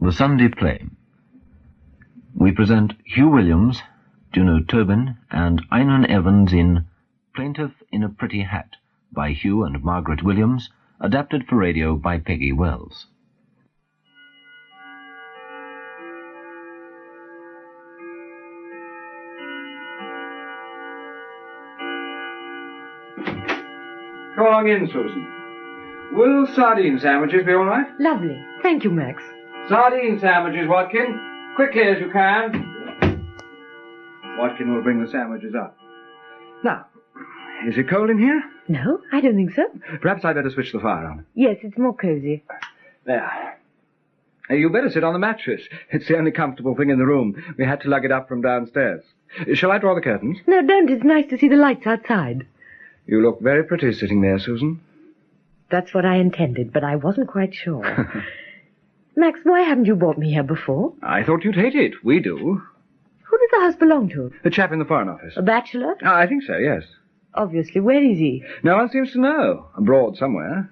The Sunday Play. We present Hugh Williams, Juno Tobin, and Einan Evans in Plaintiff in a Pretty Hat by Hugh and Margaret Williams, adapted for radio by Peggy Wells. Come along in, Susan. Will sardine sandwiches be all right? Lovely. Thank you, Max. Sardine sandwiches, Watkin. Quickly as you can. Watkin will bring the sandwiches up. Now, is it cold in here? No, I don't think so. Perhaps I'd better switch the fire on. Yes, it's more cosy. There. You better sit on the mattress. It's the only comfortable thing in the room. We had to lug it up from downstairs. Shall I draw the curtains? No, don't. It's nice to see the lights outside. You look very pretty sitting there, Susan. That's what I intended, but I wasn't quite sure. Max, why haven't you brought me here before? I thought you'd hate it. We do. Who does the house belong to? The chap in the Foreign Office. A bachelor? I think so, yes. Obviously. Where is he? No one seems to know. Abroad somewhere.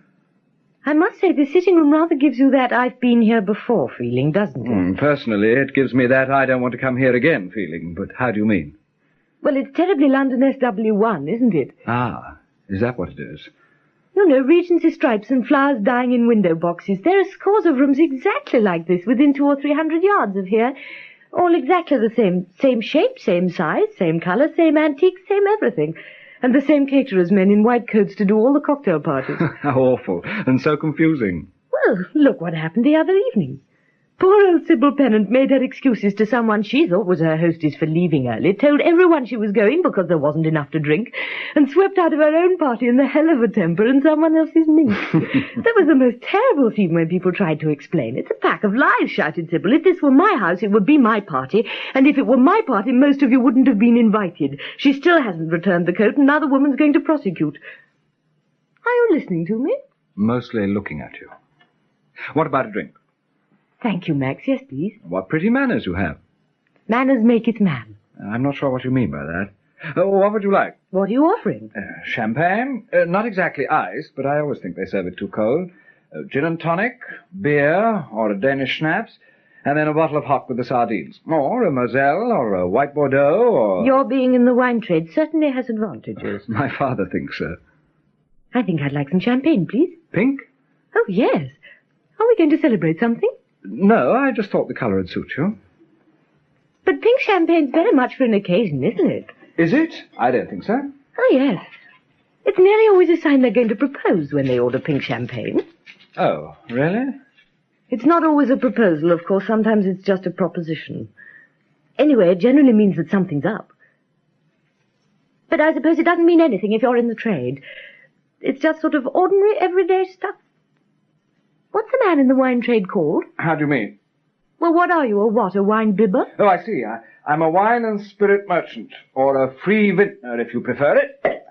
I must say, the sitting room rather gives you that I've been here before feeling, doesn't it? Personally, it gives me that I don't want to come here again feeling. But how do you mean? Well, it's terribly London SW1, isn't it? Ah, is that what it is? You know, Regency stripes and flowers dying in window boxes. There are scores of rooms exactly like this within 200 or 300 yards of here. All exactly the same. Same shape, same size, same colour, same antiques, same everything. And the same caterers men in white coats to do all the cocktail parties. How awful, and so confusing. Well, look what happened the other evening. Poor old Sybil Pennant made her excuses to someone she thought was her hostess for leaving early, told everyone she was going because there wasn't enough to drink, and swept out of her own party in the hell of a temper and someone else's mink. That was the most terrible scene when people tried to explain. It's a pack of lies, shouted Sybil. If this were my house, it would be my party, and if it were my party, most of you wouldn't have been invited. She still hasn't returned the coat, and now the woman's going to prosecute. Are you listening to me? Mostly looking at you. What about a drink? Thank you, Max. Yes, please. What pretty manners you have. Manners make it man. I'm not sure what you mean by that. What would you like? What are you offering? Champagne? Not exactly iced, but I always think they serve it too cold. Gin and tonic, beer, or a Danish schnapps, and then a bottle of hock with the sardines. Or a Moselle, or a white Bordeaux, or... Your being in the wine trade certainly has advantages. My father thinks so. I think I'd like some champagne, please. Pink? Oh, yes. Are we going to celebrate something? No, I just thought the colour would suit you. But pink champagne's very much for an occasion, isn't it? Is it? I don't think so. Oh, yes. It's nearly always a sign they're going to propose when they order pink champagne. Oh, really? It's not always a proposal, of course. Sometimes it's just a proposition. Anyway, it generally means that something's up. But I suppose it doesn't mean anything if you're in the trade. It's just sort of ordinary, everyday stuff. What's the man in the wine trade called? How do you mean? Well, what are you, a wine bibber? Oh, I see. I'm a wine and spirit merchant, or a free vintner, if you prefer it.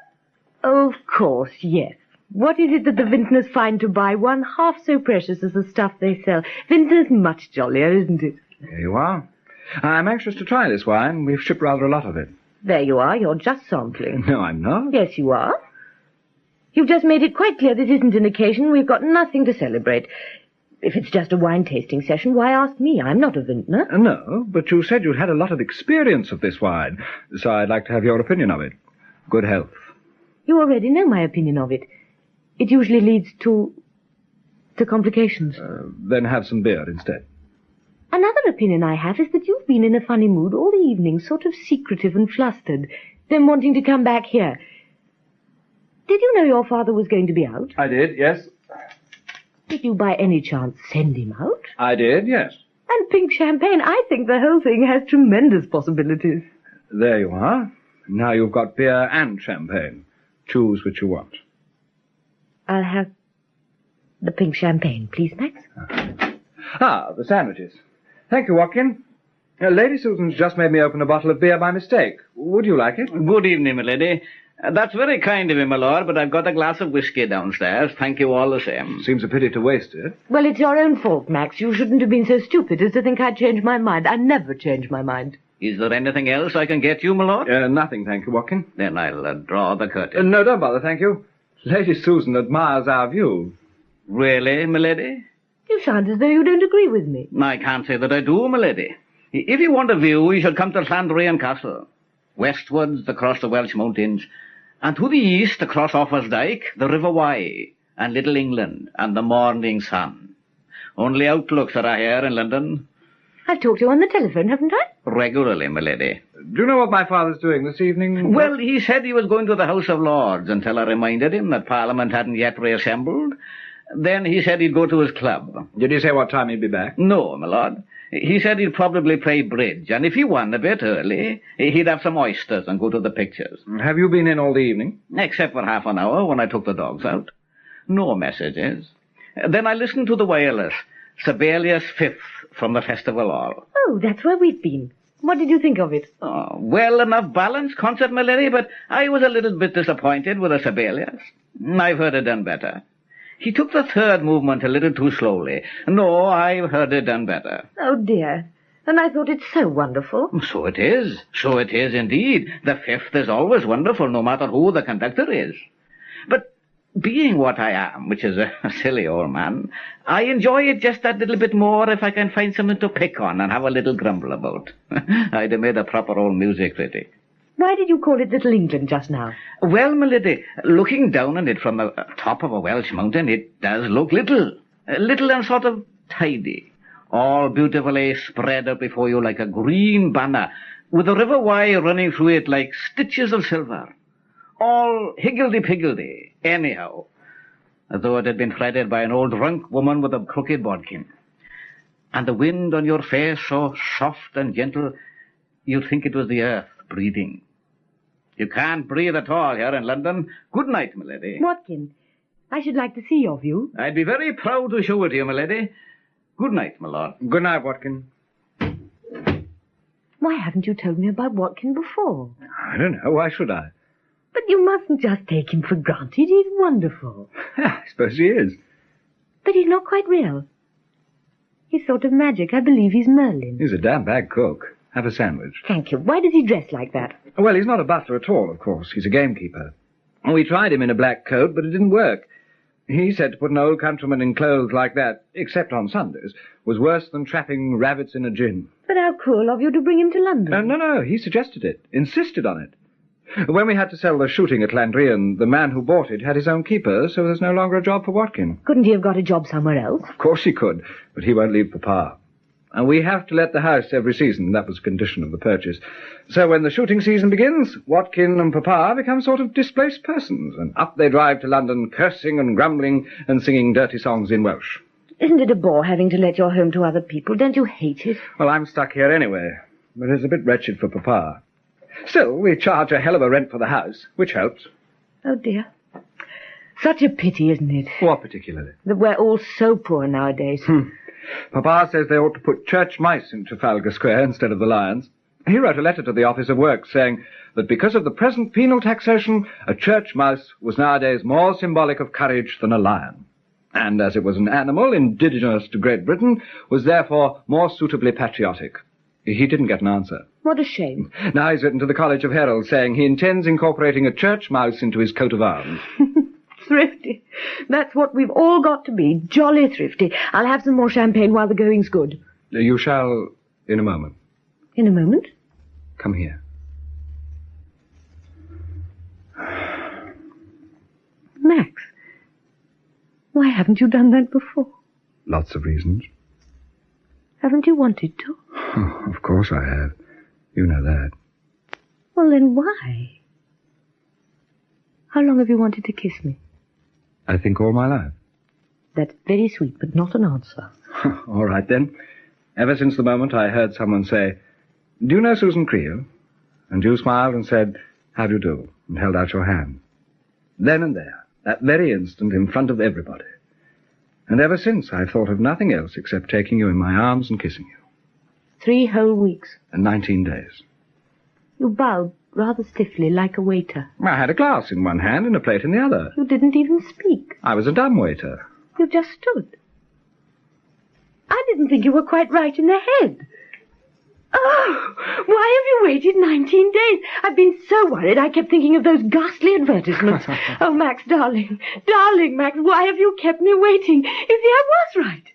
Oh, of course, yes. What is it that the vintners find to buy, one half so precious as the stuff they sell? Vintner's much jollier, isn't it? Here you are. I'm anxious to try this wine. We've shipped rather a lot of it. There you are. You're just sampling. No, I'm not. Yes, you are. You've just made it quite clear this isn't an occasion. We've got nothing to celebrate. If it's just a wine-tasting session, why ask me? I'm not a vintner. No, but you said you'd had a lot of experience of this wine, so I'd like to have your opinion of it. Good health. You already know my opinion of it. It usually leads to complications. Then have some beer instead. Another opinion I have is that you've been in a funny mood all the evening, sort of secretive and flustered, then wanting to come back here. Did you know your father was going to be out? I did, yes. Did you by any chance send him out? I did, yes. And pink champagne, I think the whole thing has tremendous possibilities. There you are. Now you've got beer and champagne. Choose which you want. I'll have the pink champagne, please, Max. The sandwiches. Thank you, Watkin. Lady Susan's just made me open a bottle of beer by mistake. Would you like it? Good evening, my lady. That's very kind of you, my lord, but I've got a glass of whiskey downstairs. Thank you all the same. Seems a pity to waste it. Well, it's your own fault, Max. You shouldn't have been so stupid as to think I'd change my mind. I never change my mind. Is there anything else I can get you, my lord? Nothing, thank you, Watkin. Then I'll draw the curtain. No, don't bother, thank you. Lady Susan admires our view. Really, my lady? You sound as though you don't agree with me. I can't say that I do, my lady. If you want a view, you should come to Llandrian Castle. Westwards, across the Welsh mountains, and to the east, across Offa's Dyke, the River Wye, and Little England, and the morning sun. Only outlooks are here in London. I've talked to you on the telephone, haven't I? Regularly, my lady. Do you know what my father's doing this evening? Well, he said he was going to the House of Lords until I reminded him that Parliament hadn't yet reassembled. Then he said he'd go to his club. Did he say what time he'd be back? No, my lord. He said he'd probably play bridge, and if he won a bit early, he'd have some oysters and go to the pictures. Have you been in all the evening? Except for half an hour when I took the dogs out. No messages. Then I listened to the wireless. Sibelius Fifth from the Festival Hall. Oh, that's where we've been. What did you think of it? Oh, well enough balanced concert, my lady, but I was a little bit disappointed with the Sibelius. I've heard it done better. He took the third movement a little too slowly. No, I've heard it done better. Oh, dear. And I thought it so wonderful. So it is. So it is indeed. The fifth is always wonderful, no matter who the conductor is. But being what I am, which is a silly old man, I enjoy it just that little bit more if I can find something to pick on and have a little grumble about. I'd have made a proper old music critic. Why did you call it Little England just now? Well, my lady, looking down on it from the top of a Welsh mountain, it does look little. Little and sort of tidy. All beautifully spread out before you like a green banner, with the River Wye running through it like stitches of silver. All higgledy-piggledy, anyhow, as though it had been threaded by an old drunk woman with a crooked bodkin. And the wind on your face so soft and gentle, you'd think it was the earth breathing. You can't breathe at all here in London. Good night, my lady. Watkin, I should like to see your view. I'd be very proud to show it to you, my lady. Good night, my lord. Good night, Watkin. Why haven't you told me about Watkin before? I don't know. Why should I? But you mustn't just take him for granted. He's wonderful. I suppose he is. But he's not quite real. He's sort of magic. I believe he's Merlin. He's a damn bad cook. Have a sandwich. Thank you. Why does he dress like that? Well, he's not a butler at all, of course. He's a gamekeeper. We tried him in a black coat, but it didn't work. He said to put an old countryman in clothes like that, except on Sundays, was worse than trapping rabbits in a gin. But how cruel of you to bring him to London. No, he suggested it, insisted on it. When we had to sell the shooting at Llandrian, the man who bought it had his own keeper, so there's no longer a job for Watkin. Couldn't he have got a job somewhere else? Of course he could, but he won't leave Papa. And we have to let the house every season. That was a condition of the purchase. So when the shooting season begins, Watkin and Papa become sort of displaced persons, and up they drive to London, cursing and grumbling and singing dirty songs in Welsh. Isn't it a bore having to let your home to other people? Don't you hate it? Well, I'm stuck here anyway, but it's a bit wretched for Papa. Still, we charge a hell of a rent for the house, which helps. Oh, dear. Such a pity, isn't it? What particularly? That we're all so poor nowadays. Papa says they ought to put church mice in Trafalgar Square instead of the lions. He wrote a letter to the Office of Works saying that because of the present penal taxation, a church mouse was nowadays more symbolic of courage than a lion. And as it was an animal indigenous to Great Britain, was therefore more suitably patriotic. He didn't get an answer. What a shame. Now he's written to the College of Heralds saying he intends incorporating a church mouse into his coat of arms. Thrifty. That's what we've all got to be. Jolly thrifty. I'll have some more champagne while the going's good. You shall in a moment. In a moment? Come here. Max, why haven't you done that before? Lots of reasons. Haven't you wanted to? Oh, of course I have. You know that. Well, then why? How long have you wanted to kiss me? I think all my life. That's very sweet, but not an answer. All right, then. Ever since the moment I heard someone say, "Do you know Susan Creel?" And you smiled and said, "How do you do?" and held out your hand. Then and there, that very instant, in front of everybody. And ever since, I've thought of nothing else except taking you in my arms and kissing you. 3 whole weeks. And 19 days. You bowed rather stiffly, like a waiter. I had a glass in one hand and a plate in the other. You didn't even speak. I was a dumb waiter. You just stood. I didn't think you were quite right in the head. Oh, why have you waited 19 days? I've been so worried I kept thinking of those ghastly advertisements. Oh, Max, darling, Max, why have you kept me waiting? You see, I was right.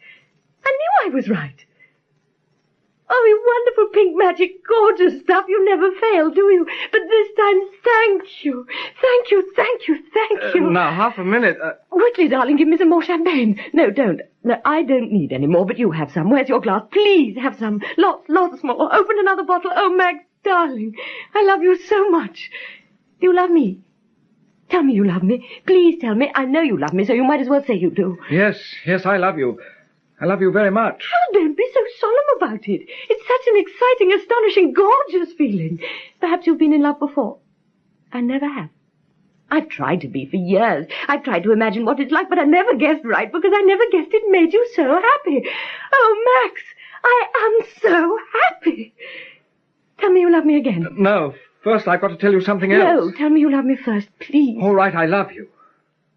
I knew I was right. Oh, you wonderful pink magic, gorgeous stuff. You never fail, do you? But this time, thank you. Thank you, thank you, thank you. Now, half a minute. Quickly, darling, give me some more champagne. No, don't. No, I don't need any more, but you have some. Where's your glass? Please have some. Lots more. Open another bottle. Oh, Max, darling, I love you so much. Do you love me? Tell me you love me. Please tell me. I know you love me, so you might as well say you do. Yes, I love you. I love you very much. Oh, don't be so solemn about it. It's such an exciting, astonishing, gorgeous feeling. Perhaps you've been in love before. I never have. I've tried to be for years. I've tried to imagine what it's like, but I never guessed right because I never guessed it made you so happy. Oh, Max, I am so happy. Tell me you love me again. No, first I've got to tell you something else. No, tell me you love me first, please. All right, I love you.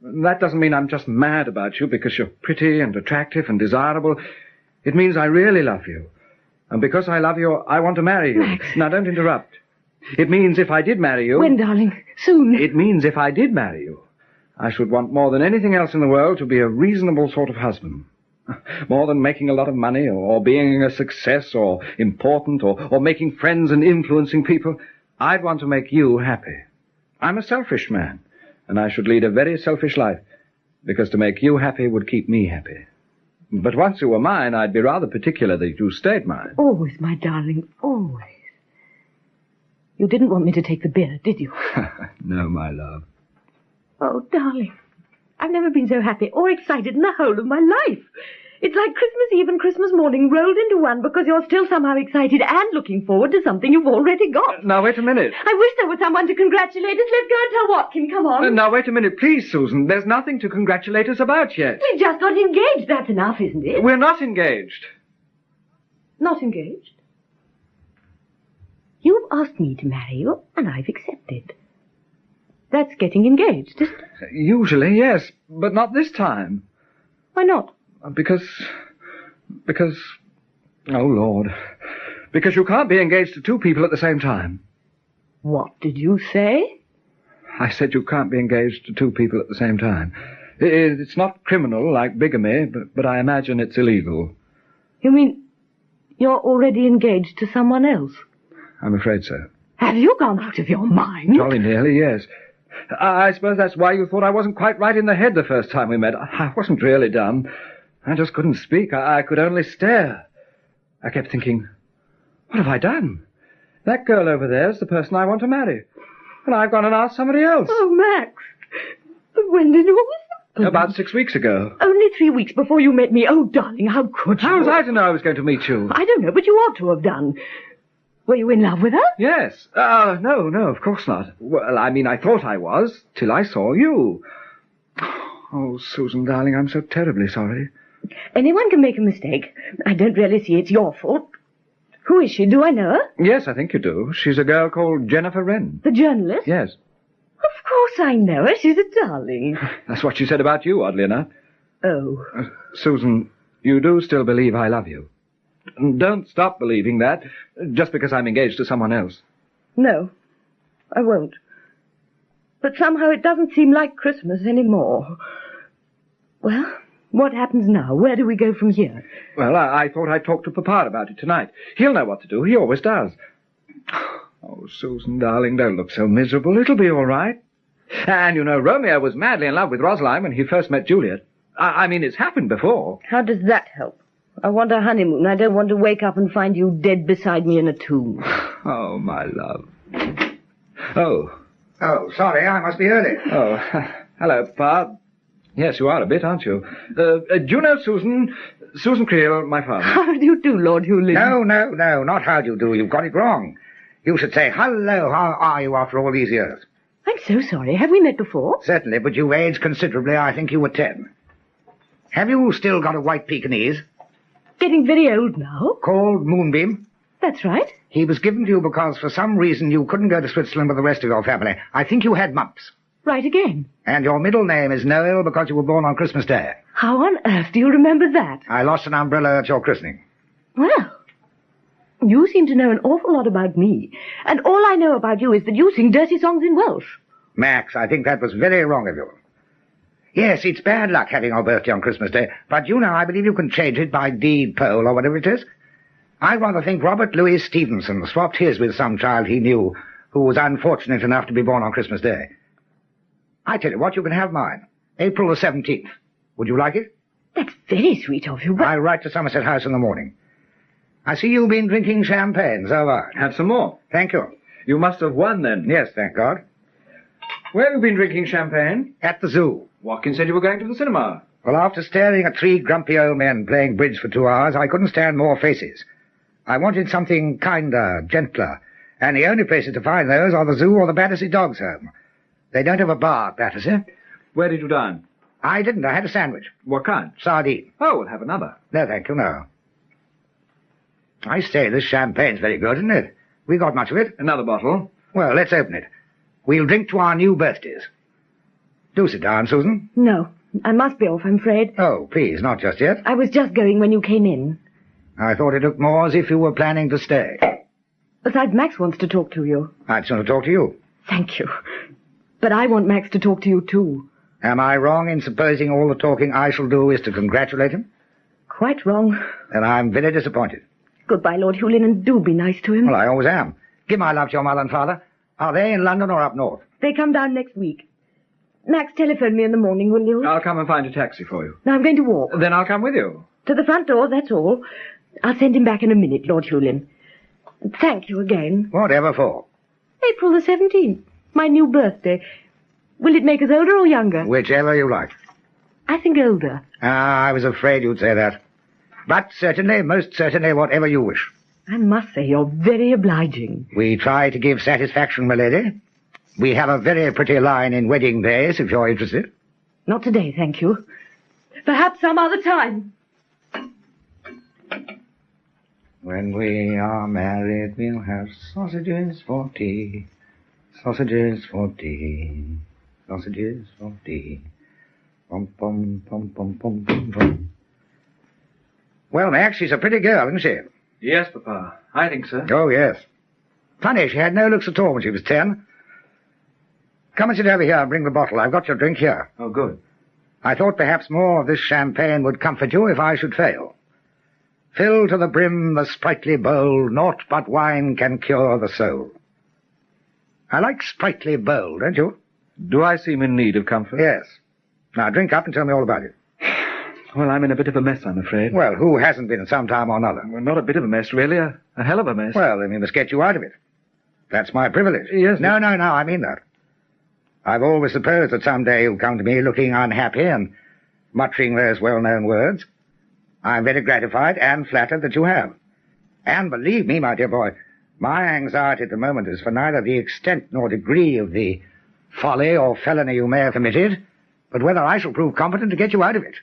That doesn't mean I'm just mad about you because you're pretty and attractive and desirable. It means I really love you. And because I love you, I want to marry you. Max. Now, don't interrupt. It means if I did marry you... When, darling? Soon. It means if I did marry you, I should want more than anything else in the world to be a reasonable sort of husband. More than making a lot of money or being a success or important or making friends and influencing people. I'd want to make you happy. I'm a selfish man. And I should lead a very selfish life, because to make you happy would keep me happy. But once you were mine, I'd be rather particular that you stayed mine. Always, my darling, always. You didn't want me to take the beer, did you? No, my love. Oh, darling, I've never been so happy or excited in the whole of my life. It's like Christmas Eve and Christmas morning rolled into one because you're still somehow excited and looking forward to something you've already got. Now, wait a minute. I wish there was someone to congratulate us. Let's go and tell Watkin. Come on. Now, wait a minute, please, Susan. There's nothing to congratulate us about yet. We just got engaged. That's enough, isn't it? We're not engaged. Not engaged? You've asked me to marry you, and I've accepted. That's getting engaged, isn't it? Usually, yes, but not this time. Why not? Because, oh, Lord, because you can't be engaged to two people at the same time. What did you say? I said you can't be engaged to two people at the same time. It's not criminal like bigamy, but I imagine it's illegal. You mean you're already engaged to someone else? I'm afraid so. Have you gone out of your mind? Jolly nearly, yes. I suppose that's why you thought I wasn't quite right in the head the first time we met. I wasn't really dumb. I just couldn't speak. I could only stare. I kept thinking, what have I done? That girl over there's the person I want to marry. And I've gone and asked somebody else. Oh, Max. When did all this happen? About 6 weeks ago. Only 3 weeks before you met me. Oh, darling, how could you? How was I to know I was going to meet you? I don't know, but you ought to have done. Were you in love with her? Yes. No, of course not. Well, I mean, I thought I was, till I saw you. Oh, Susan, darling, I'm so terribly sorry. Anyone can make a mistake. I don't really see it's your fault. Who is she? Do I know her? Yes, I think you do. She's a girl called Jennifer Wren. The journalist? Yes. Of course I know her. She's a darling. That's what she said about you, oddly enough. Oh. Susan, you do still believe I love you. And don't stop believing that, just because I'm engaged to someone else. No, I won't. But somehow it doesn't seem like Christmas anymore. Well, what happens now? Where do we go from here? Well, I thought I'd talk to Papa about it tonight. He'll know what to do. He always does. Oh, Susan, darling, don't look so miserable. It'll be all right. And, you know, Romeo was madly in love with Rosaline when he first met Juliet. I mean, it's happened before. How does that help? I want a honeymoon. I don't want to wake up and find you dead beside me in a tomb. Oh, my love. Oh. Oh, sorry, I must be early. Oh, hello, Papa. Yes, you are a bit, aren't you? Do you know Susan Creel, my father? How do you do, Lord Hulin? No, not how do you do. You've got it wrong. You should say, hello, how are you after all these years? I'm so sorry. Have we met before? Certainly, but you've aged considerably. I think you were 10. Have you still got a white Pekingese? Getting very old now. Called Moonbeam? That's right. He was given to you because for some reason you couldn't go to Switzerland with the rest of your family. I think you had mumps. Right again. And your middle name is Noel because you were born on Christmas Day. How on earth do you remember that? I lost an umbrella at your christening. Well, you seem to know an awful lot about me. And all I know about you is that you sing dirty songs in Welsh. Max, I think that was very wrong of you. Yes, it's bad luck having our birthday on Christmas Day, but you know, I believe you can change it by deed poll or whatever it is. I rather think Robert Louis Stevenson swapped his with some child he knew who was unfortunate enough to be born on Christmas Day. I tell you what, you can have mine. April the 17th. Would you like it? That's very sweet of you, but... I'll write to Somerset House in the morning. I see you've been drinking champagne, so have I. Have some more. Thank you. You must have won, then. Yes, thank God. Where have you been drinking champagne? At the zoo. Watkin said you were going to the cinema. Well, after staring at 3 grumpy old men playing bridge for 2 hours, I couldn't stand more faces. I wanted something kinder, gentler, and the only places to find those are the zoo or the Battersea Dogs Home. They don't have a bar at Battersea. Where did you dine? I didn't. I had a sandwich. What kind? Sardine. Oh, we'll have another. No, thank you, no. I say, this champagne's very good, isn't it? We got much of it. Another bottle. Well, let's open it. We'll drink to our new birthdays. Do sit down, Susan. No, I must be off, I'm afraid. Oh, please, not just yet. I was just going when you came in. I thought it looked more as if you were planning to stay. Besides, Max wants to talk to you. I'd sooner talk to you. Thank you. But I want Max to talk to you, too. Am I wrong in supposing all the talking I shall do is to congratulate him? Quite wrong. Then I'm very disappointed. Goodbye, Lord Hulin, and do be nice to him. Well, I always am. Give my love to your mother and father. Are they in London or up north? They come down next week. Max, telephone me in the morning, will you? I'll come and find a taxi for you. No, I'm going to walk. Then I'll come with you. To the front door, that's all. I'll send him back in a minute, Lord Hulin. Thank you again. Whatever for? April the 17th. My new birthday. Will it make us older or younger? Whichever you like. I think older. I was afraid you'd say that. But certainly, most certainly, whatever you wish. I must say you're very obliging. We try to give satisfaction, my lady. We have a very pretty line in Wedding Days, if you're interested. Not today, thank you. Perhaps some other time. When we are married, we'll have sausages for tea. Sausages for tea. Sausages for tea. Pum, pum, pum, pum, pum, pum, pum. Well, Max, she's a pretty girl, isn't she? Yes, Papa. I think so. Oh, yes. Funny, she had no looks at all when she was 10. Come and sit over here and bring the bottle. I've got your drink here. Oh, good. I thought perhaps more of this champagne would comfort you if I should fail. Fill to the brim the sprightly bowl, naught but wine can cure the soul. I like sprightly bowl, don't you? Do I seem in need of comfort? Yes. Now drink up and tell me all about it. Well, I'm in a bit of a mess, I'm afraid. Well, who hasn't been at some time or another? Well, not a bit of a mess, really. A hell of a mess. Well, then we must get you out of it. That's my privilege. Yes. No, I mean that. I've always supposed that someday you'll come to me looking unhappy and muttering those well-known words. I'm very gratified and flattered that you have. And believe me, my dear boy, my anxiety at the moment is for neither the extent nor degree of the folly or felony you may have committed, but whether I shall prove competent to get you out of it.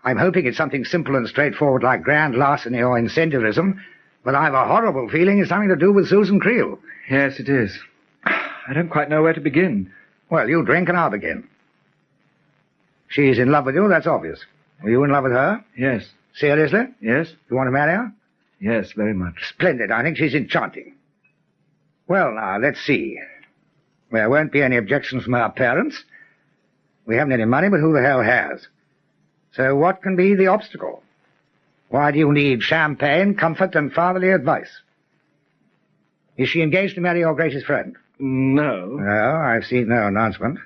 I'm hoping it's something simple and straightforward like grand larceny or incendiarism, but I've a horrible feeling it's something to do with Susan Creel. Yes, it is. I don't quite know where to begin. Well, you drink and I'll begin. She's in love with you, that's obvious. Were you in love with her? Yes. Seriously? Yes? You want to marry her? Yes, very much. Splendid. I think she's enchanting. Well, now, let's see. There won't be any objections from her parents. We haven't any money, but who the hell has? So what can be the obstacle? Why do you need champagne, comfort, and fatherly advice? Is she engaged to marry your greatest friend? No. No, I've seen no announcement.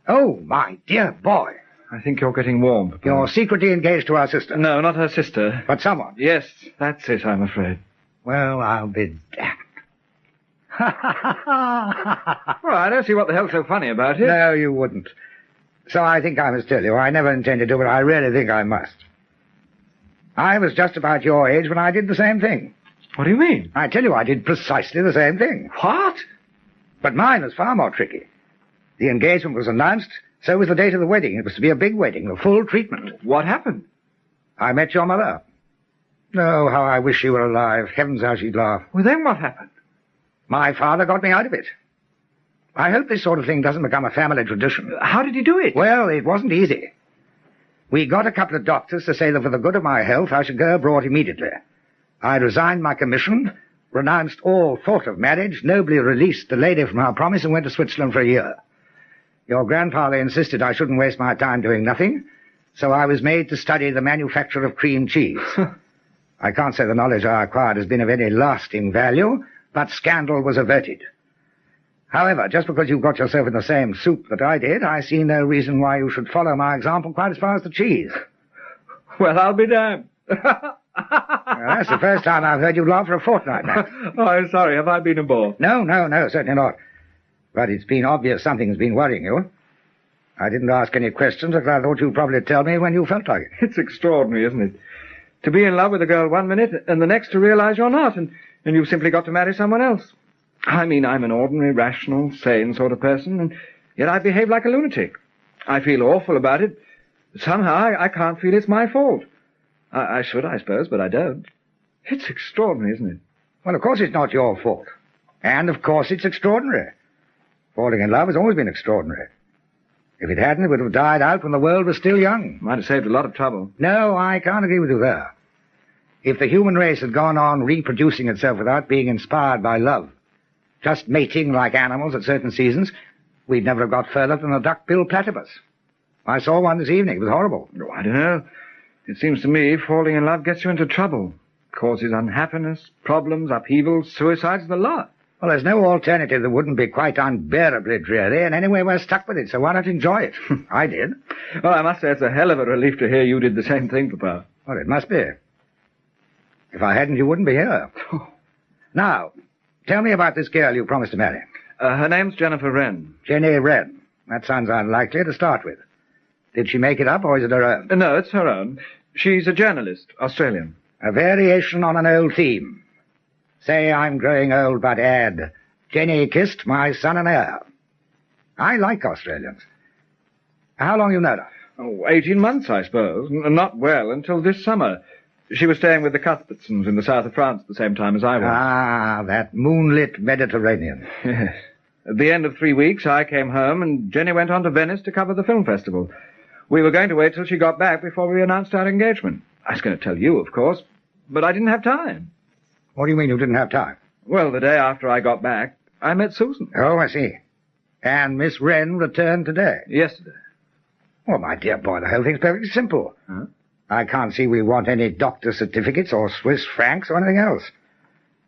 Oh, my dear boy. I think you're getting warm, Papa. You're secretly engaged to our sister. No, not her sister. But someone. Yes, that's it, I'm afraid. Well, I'll be damned. Well, I don't see what the hell's so funny about it. No, you wouldn't. So I think I must tell you. I never intended to, but I really think I must. I was just about your age when I did the same thing. What do you mean? I tell you, I did precisely the same thing. What? But mine was far more tricky. The engagement was announced, so was the date of the wedding. It was to be a big wedding, a full treatment. What happened? I met your mother. Oh, how I wish she were alive. Heavens, how she'd laugh. Well, then what happened? My father got me out of it. I hope this sort of thing doesn't become a family tradition. How did he do it? Well, it wasn't easy. We got a couple of doctors to say that for the good of my health, I should go abroad immediately. I resigned my commission, renounced all thought of marriage, nobly released the lady from her promise, and went to Switzerland for a year. Your grandfather insisted I shouldn't waste my time doing nothing, so I was made to study the manufacture of cream cheese. I can't say the knowledge I acquired has been of any lasting value, but scandal was averted. However, just because you got yourself in the same soup that I did, I see no reason why you should follow my example quite as far as the cheese. Well, I'll be damned. Well, that's the first time I've heard you laugh for a fortnight now. Oh, I'm sorry. Have I been a bore? No, certainly not. But it's been obvious something's been worrying you. I didn't ask any questions because I thought you'd probably tell me when you felt like it. It's extraordinary, isn't it? To be in love with a girl one minute and the next to realize you're not, and you've simply got to marry someone else. I mean, I'm an ordinary, rational, sane sort of person, and yet I behave like a lunatic. I feel awful about it. Somehow I can't feel it's my fault. I should, I suppose, but I don't. It's extraordinary, isn't it? Well, of course it's not your fault. And, of course, it's extraordinary. Falling in love has always been extraordinary. If it hadn't, it would have died out when the world was still young. Might have saved a lot of trouble. No, I can't agree with you there. If the human race had gone on reproducing itself without being inspired by love, just mating like animals at certain seasons, we'd never have got further than the duck-billed platypus. I saw one this evening. It was horrible. Oh, I don't know. It seems to me falling in love gets you into trouble. Causes unhappiness, problems, upheavals, suicides, the lot. Well, there's no alternative that wouldn't be quite unbearably dreary, and anyway, we're stuck with it, so why not enjoy it? I did. Well, I must say it's a hell of a relief to hear you did the same thing, Papa. Well, it must be. If I hadn't, you wouldn't be here. Now, tell me about this girl you promised to marry. Her name's Jennifer Wren. Jenny Wren. That sounds unlikely to start with. Did she make it up, or is it her own? No, it's her own. She's a journalist, Australian. A variation on an old theme. Say I'm growing old, but add, Jenny kissed my son and heir. I like Australians. How long you known her? Oh, 18 months, I suppose. Not well until this summer. She was staying with the Cuthbertsons in the south of France at the same time as I was. Ah, that moonlit Mediterranean. Yes. At the end of 3 weeks, I came home, and Jenny went on to Venice to cover the film festival. We were going to wait till she got back before we announced our engagement. I was going to tell you, of course, but I didn't have time. What do you mean you didn't have time? Well, the day after I got back, I met Susan. Oh, I see. And Miss Wren returned today? Yesterday. Well, my dear boy, the whole thing's perfectly simple. Huh? I can't see we want any doctor certificates or Swiss francs or anything else.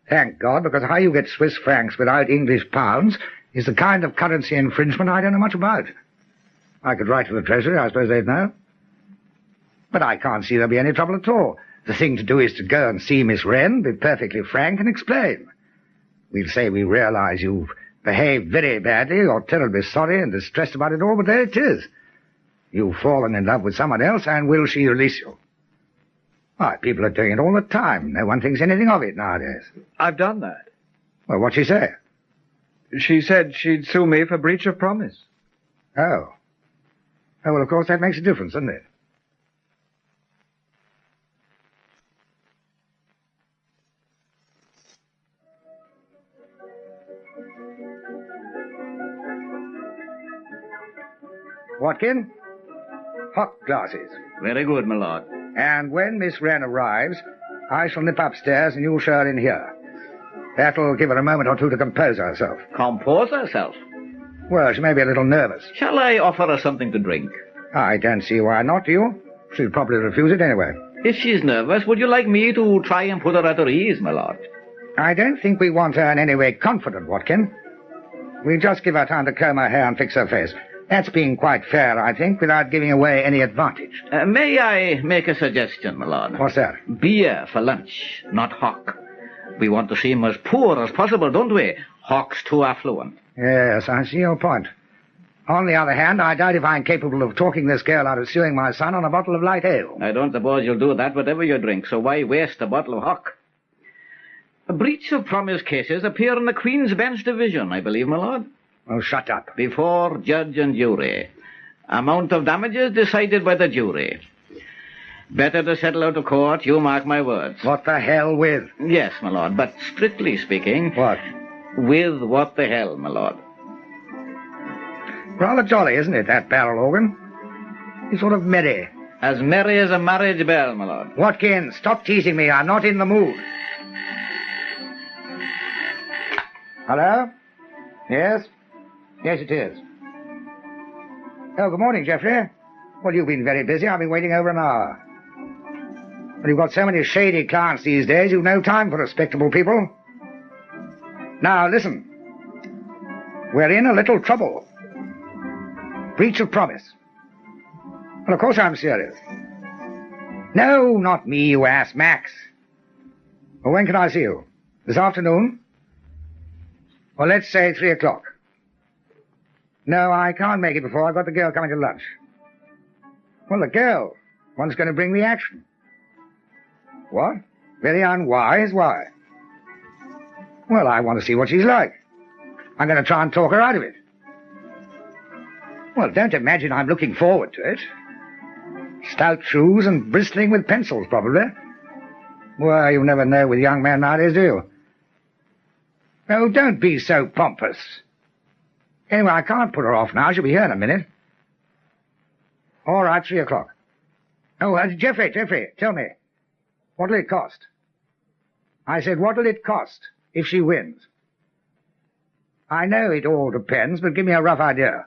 Thank God, because how you get Swiss francs without English pounds is the kind of currency infringement I don't know much about. I could write to the Treasury, I suppose they'd know. But I can't see there'll be any trouble at all. The thing to do is to go and see Miss Wren, be perfectly frank, and explain. We'll say we realize you've behaved very badly, you're terribly sorry and distressed about it all, but there it is. You've fallen in love with someone else, and will she release you? Why, people are doing it all the time. No one thinks anything of it nowadays. I've done that. Well, what'd she say? She said she'd sue me for breach of promise. Oh. Oh, well, of course, that makes a difference, doesn't it? Watkin, hot glasses. Very good, my lord. And when Miss Wren arrives, I shall nip upstairs and you'll show her in here. That'll give her a moment or two to compose herself. Compose herself? Well, she may be a little nervous. Shall I offer her something to drink? I don't see why not, do you? She'll probably refuse it anyway. If she's nervous, would you like me to try and put her at her ease, my lord? I don't think we want her in any way confident, Watkin. We'll just give her time to comb her hair and fix her face. That's being quite fair, I think, without giving away any advantage. May I make a suggestion, my lord? What's that? Beer for lunch, not hock. We want to seem as poor as possible, don't we? Hock's too affluent. Yes, I see your point. On the other hand, I doubt if I'm capable of talking this girl out of suing my son on a bottle of light ale. I don't suppose you'll do that whatever you drink, so why waste a bottle of hock? Breach of promise cases appear in the Queen's Bench Division, I believe, my lord. Oh, shut up. Before judge and jury. Amount of damages decided by the jury. Better to settle out of court, you mark my words. What the hell with? Yes, my lord, but strictly speaking... What? With what the hell, my lord. Rather jolly, isn't it, that barrel organ? He's sort of merry. As merry as a marriage bell, my lord. Watkin, stop teasing me. I'm not in the mood. Hello? Yes? Yes, it is. Oh, good morning, Geoffrey. Well, you've been very busy. I've been waiting over an hour. Well, you've got so many shady clients these days, you've no time for respectable people. Now, listen. We're in a little trouble. Breach of promise. Well, of course I'm serious. No, not me, you ass, Max. Well, when can I see you? This afternoon? Well, let's say 3 o'clock. No, I can't make it before. I've got the girl coming to lunch. Well, the girl. One's going to bring the action. What? Very unwise? Why? Well, I want to see what she's like. I'm going to try and talk her out of it. Well, don't imagine I'm looking forward to it. Stout shoes and bristling with pencils, probably. Well, you never know with young men nowadays, do you? Oh, don't be so pompous. Anyway, I can't put her off now. She'll be here in a minute. All right, 3 o'clock. Oh, Geoffrey, tell me. What'll it cost? I said, what'll it cost if she wins? I know it all depends, but give me a rough idea.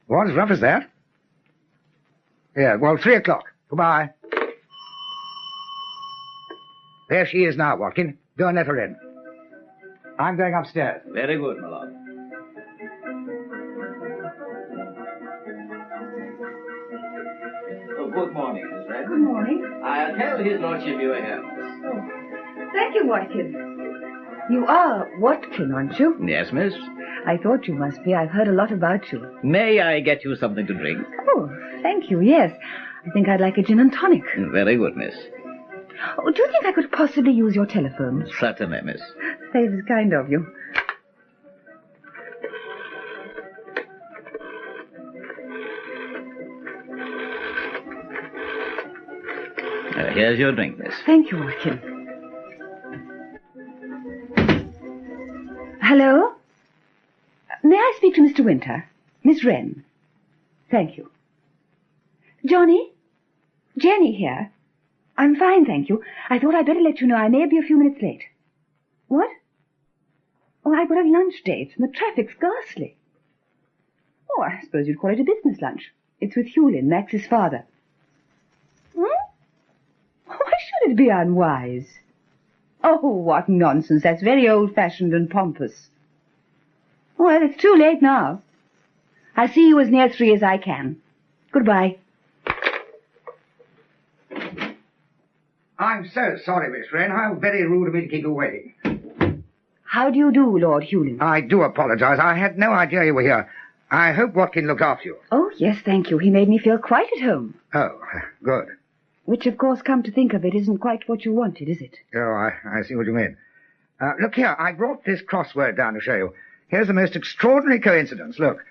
What, as rough as that? Yeah, well, 3 o'clock. Goodbye. There she is now, Watkin. Go and let her in. I'm going upstairs. Very good, my lord. Oh, good morning, Miss Red. Good morning. I'll tell his lordship you are here. Oh, thank you, Watkin. You are Watkin, aren't you? Yes, miss. I thought you must be. I've heard a lot about you. May I get you something to drink? Oh, thank you, yes. I think I'd like a gin and tonic. Very good, miss. Oh, do you think I could possibly use your telephone? Certainly, miss. That is kind of you. Here's your drink, miss. Thank you, Watkin. Hello? May I speak to Mr. Winter? Miss Wren. Thank you. Johnny? Jenny here. I'm fine, thank you. I thought I'd better let you know I may be a few minutes late. What? Oh, I've got a lunch date, and the traffic's ghastly. Oh, I suppose you'd call it a business lunch. It's with Hulin, Max's father. Hmm? Why should it be unwise? Oh, what nonsense. That's very old-fashioned and pompous. Well, it's too late now. I'll see you as near 3 as I can. Goodbye. I'm so sorry, Miss Wren. How very rude of me to keep you waiting. How do you do, Lord Hulin? I do apologize. I had no idea you were here. I hope Watkin looked after you. Oh, yes, thank you. He made me feel quite at home. Oh, good. Which, of course, come to think of it, isn't quite what you wanted, is it? Oh, I see what you mean. Look here, I brought this crossword down to show you. Here's the most extraordinary coincidence. Look,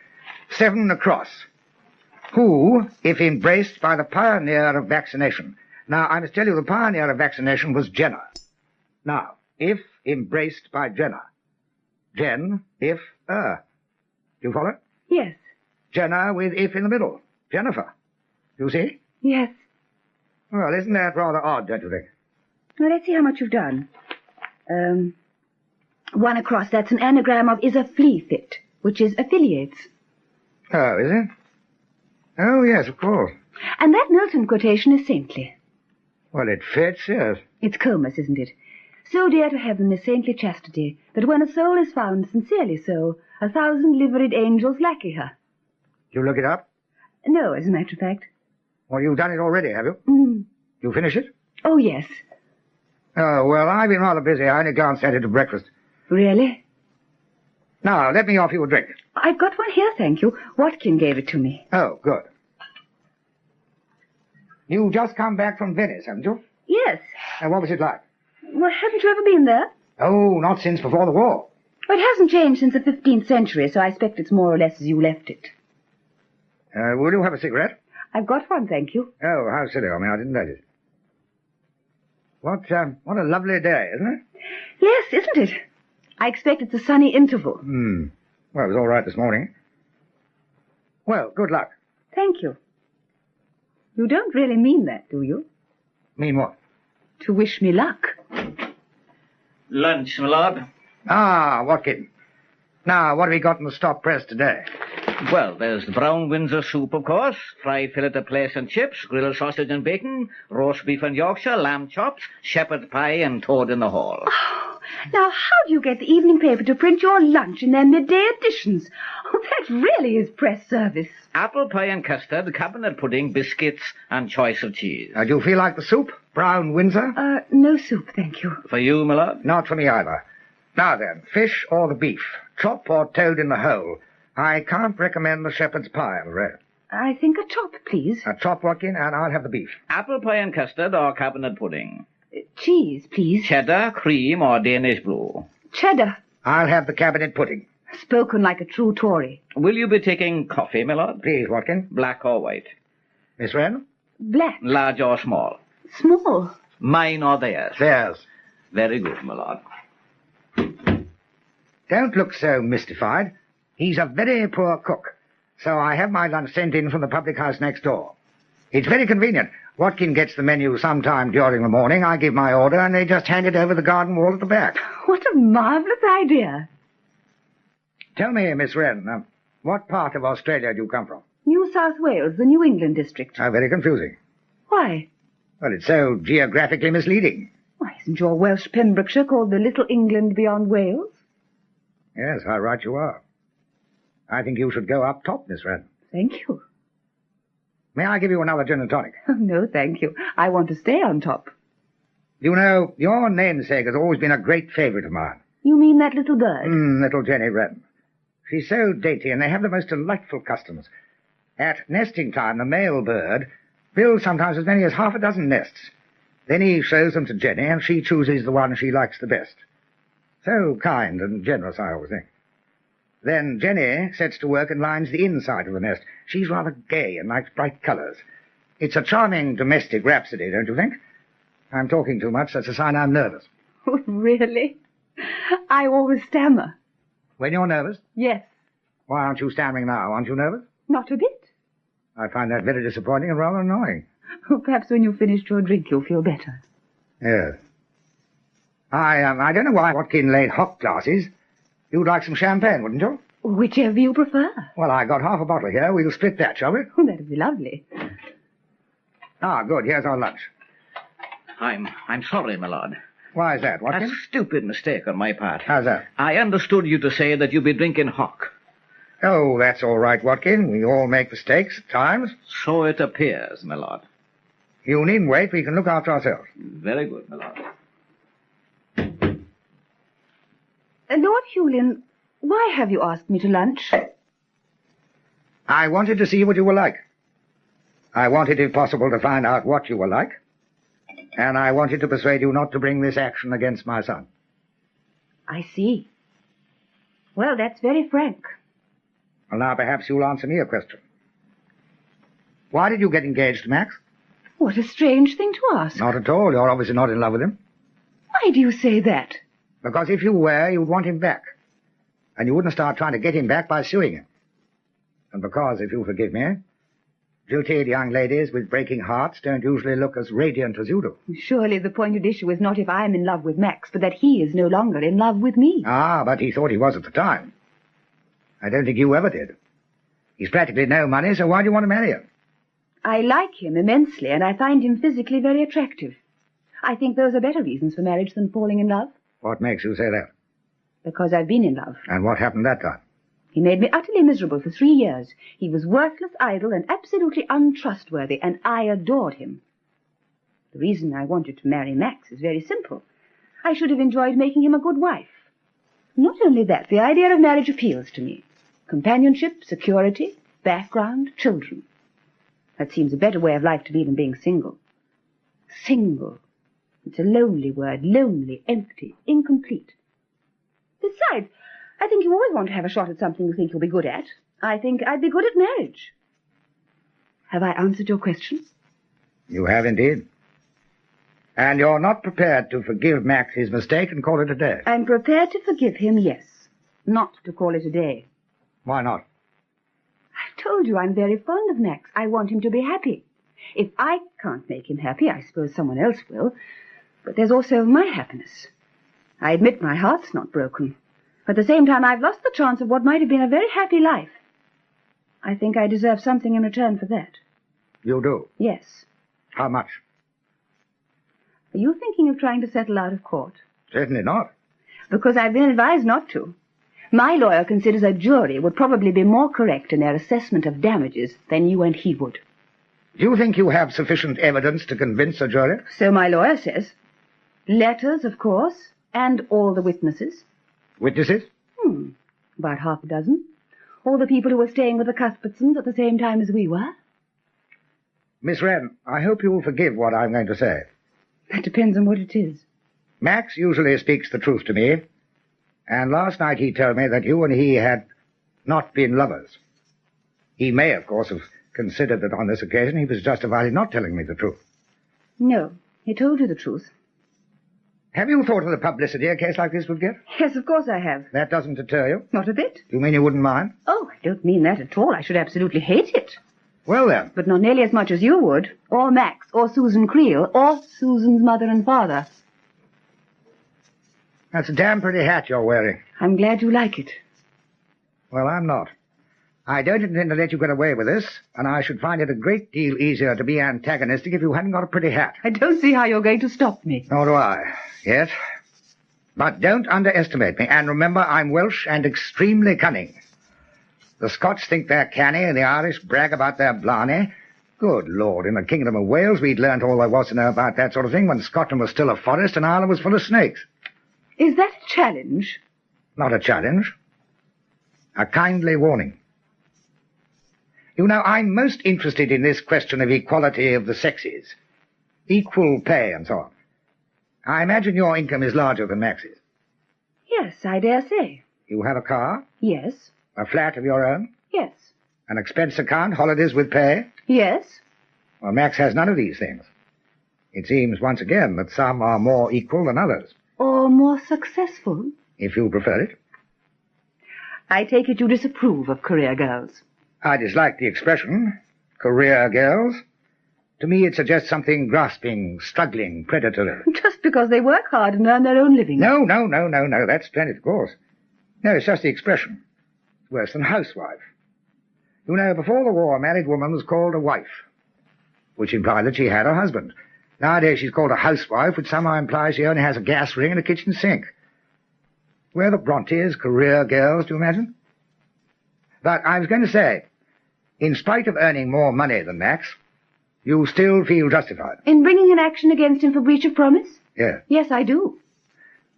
7 across. Who, if embraced by the pioneer of vaccination? Now, I must tell you, the pioneer of vaccination was Jenner. Now, if embraced by Jenner. Jen, if, Do you follow? Yes. Jenner with if in the middle. Jennifer. You see? Yes. Well, isn't that rather odd, don't you think? Well, let's see how much you've done. 1 across, that's an anagram of is a flea fit, which is affiliates. Oh, is it? Oh, yes, of course. And that Milton quotation is saintly. Well, it fits, yes. It's Comus, isn't it? So dear to heaven is saintly chastity, that when a soul is found sincerely so, 1,000 liveried angels lackey her. You look it up? No, as a matter of fact. Well, you've done it already, have you? Mm. You finish it? Oh, yes. Oh, well, I've been rather busy. I only glanced at it at breakfast. Really? Now, let me offer you a drink. I've got one here, thank you. Watkin gave it to me. Oh, good. You've just come back from Venice, haven't you? Yes. And what was it like? Well, haven't you ever been there? Oh, not since before the war. Well, it hasn't changed since the 15th century, so I expect it's more or less as you left it. Will you have a cigarette? I've got one, thank you. Oh, how silly of me. I didn't notice. What a lovely day, isn't it? Yes, isn't it? I expect it's a sunny interval. Well, it was all right this morning. Well, good luck. Thank you. You don't really mean that, do you? Mean what? To wish me luck. Lunch, my lord. Ah, Watkin. Now, what have we got in the stop press today? Well, there's the brown Windsor soup, of course, fried fillet of plaice and chips, grilled sausage and bacon, roast beef and Yorkshire, lamb chops, shepherd pie and toad in the hall. Oh, now, how do you get the evening paper to print your lunch in their midday editions? Oh, that really is press service. Apple pie and custard, cabinet pudding, biscuits, and choice of cheese. Do you feel like the soup? Brown Windsor? No soup, thank you. For you, my lord? Not for me either. Now then, fish or the beef? Chop or toad in the hole? I can't recommend the shepherd's pie, I'm afraid. I think a chop, please. A chop, Watkin, and I'll have the beef. Apple pie and custard or cabinet pudding? Cheese, please. Cheddar, cream, or Danish blue? Cheddar. I'll have the cabinet pudding. Spoken like a true Tory. Will you be taking coffee, my lord? Please, Watkin. Black or white? Miss Wren? Black. Large or small? Small. Mine or theirs? Theirs. Very good, my lord. Don't look so mystified. He's a very poor cook, so I have my lunch sent in from the public house next door. It's very convenient. Watkin gets the menu sometime during the morning, I give my order, and they just hand it over the garden wall at the back. What a marvellous idea. Tell me, Miss Wren, what part of Australia do you come from? New South Wales, the New England district. How very confusing. Why? Well, it's so geographically misleading. Why, isn't your Welsh Pembrokeshire called the Little England beyond Wales? Yes, how right you are. I think you should go up top, Miss Wren. Thank you. May I give you another gin and tonic? Oh, no, thank you. I want to stay on top. You know, your namesake has always been a great favourite of mine. You mean that little bird? Little Jenny Wren. She's so dainty, and they have the most delightful customs. At nesting time, the male bird builds sometimes as many as half a dozen nests. Then he shows them to Jenny, and she chooses the one she likes the best. So kind and generous, I always think. Then Jenny sets to work and lines the inside of the nest. She's rather gay and likes bright colours. It's a charming domestic rhapsody, don't you think? I'm talking too much. That's a sign I'm nervous. Oh, really? I always stammer. When you're nervous? Yes. Why aren't you stammering now? Aren't you nervous? Not a bit. I find that very disappointing and rather annoying. Oh, perhaps when you've finished your drink you'll feel better. Yes. I don't know why Watkin laid hot glasses. You'd like some champagne, wouldn't you? Whichever you prefer. Well, I got half a bottle here. We'll split that, shall we? Oh, that'd be lovely. Ah, good. Here's our lunch. I'm sorry, my lord. Why is that, Watkin? A stupid mistake on my part. How's that? I understood you to say that you'd be drinking hock. Oh, that's all right, Watkin. We all make mistakes at times. So it appears, my lord. You needn't wait. We can look after ourselves. Very good, my lord. Lord Hulin, why have you asked me to lunch? I wanted to see what you were like. I wanted, if possible, to find out what you were like. And I wanted to persuade you not to bring this action against my son. I see. Well, that's very frank. Well, now perhaps you'll answer me a question. Why did you get engaged to Max? What a strange thing to ask. Not at all. You're obviously not in love with him. Why do you say that? Because if you were, you'd want him back. And you wouldn't start trying to get him back by suing him. And because, if you forgive me, jilted young ladies with breaking hearts don't usually look as radiant as you do. Surely the pointed issue is not if I am in love with Max, but that he is no longer in love with me. Ah, but he thought he was at the time. I don't think you ever did. He's practically no money, so why do you want to marry him? I like him immensely, and I find him physically very attractive. I think those are better reasons for marriage than falling in love. What makes you say that? Because I've been in love. And what happened that time? He made me utterly miserable for 3 years. He was worthless, idle, and absolutely untrustworthy, and I adored him. The reason I wanted to marry Max is very simple. I should have enjoyed making him a good wife. Not only that, the idea of marriage appeals to me. Companionship, security, background, children. That seems a better way of life to me than being single. Single. It's a lonely word, lonely, empty, incomplete. Besides, I think you always want to have a shot at something you think you'll be good at. I think I'd be good at marriage. Have I answered your question? You have indeed. And you're not prepared to forgive Max his mistake and call it a day? I'm prepared to forgive him, yes. Not to call it a day. Why not? I've told you I'm very fond of Max. I want him to be happy. If I can't make him happy, I suppose someone else will. But there's also my happiness. I admit my heart's not broken. At the same time, I've lost the chance of what might have been a very happy life. I think I deserve something in return for that. You do? Yes. How much? Are you thinking of trying to settle out of court? Certainly not. Because I've been advised not to. My lawyer considers a jury would probably be more correct in their assessment of damages than you and he would. Do you think you have sufficient evidence to convince a jury? So my lawyer says. Letters, of course, and all the witnesses. Witnesses? About half a dozen. All the people who were staying with the Cuthbertsons at the same time as we were. Miss Wren, I hope you will forgive what I'm going to say. That depends on what it is. Max usually speaks the truth to me, and last night he told me that you and he had not been lovers. He may, of course, have considered that on this occasion he was justified in not telling me the truth. No, he told you the truth. Have you thought of the publicity a case like this would get? Yes, of course I have. That doesn't deter you? Not a bit. Do you mean you wouldn't mind? Oh, I don't mean that at all. I should absolutely hate it. Well, then. But not nearly as much as you would, or Max, or Susan Creel, or Susan's mother and father. That's a damn pretty hat you're wearing. I'm glad you like it. Well, I'm not. I don't intend to let you get away with this, and I should find it a great deal easier to be antagonistic if you hadn't got a pretty hat. I don't see how you're going to stop me. Nor do I, yet. But don't underestimate me, and remember I'm Welsh and extremely cunning. The Scots think they're canny, and the Irish brag about their blarney. Good Lord, in the Kingdom of Wales we'd learnt all there was to know about that sort of thing when Scotland was still a forest and Ireland was full of snakes. Is that a challenge? Not a challenge. A kindly warning. You know, I'm most interested in this question of equality of the sexes. Equal pay and so on. I imagine your income is larger than Max's. Yes, I dare say. You have a car? Yes. A flat of your own? Yes. An expense account, holidays with pay? Yes. Well, Max has none of these things. It seems, once again, that some are more equal than others. Or more successful? If you prefer it. I take it you disapprove of career girls. I dislike the expression, career girls. To me it suggests something grasping, struggling, predatory. Just because they work hard and earn their own living. No, that's splendid, of course. No, it's just the expression. It's worse than housewife. You know, before the war, a married woman was called a wife, which implied that she had a husband. Nowadays she's called a housewife, which somehow implies she only has a gas ring and a kitchen sink. We're the Brontes, career girls, do you imagine? But I was going to say, in spite of earning more money than Max, you still feel justified. In bringing an action against him for breach of promise? Yes. Yes, I do.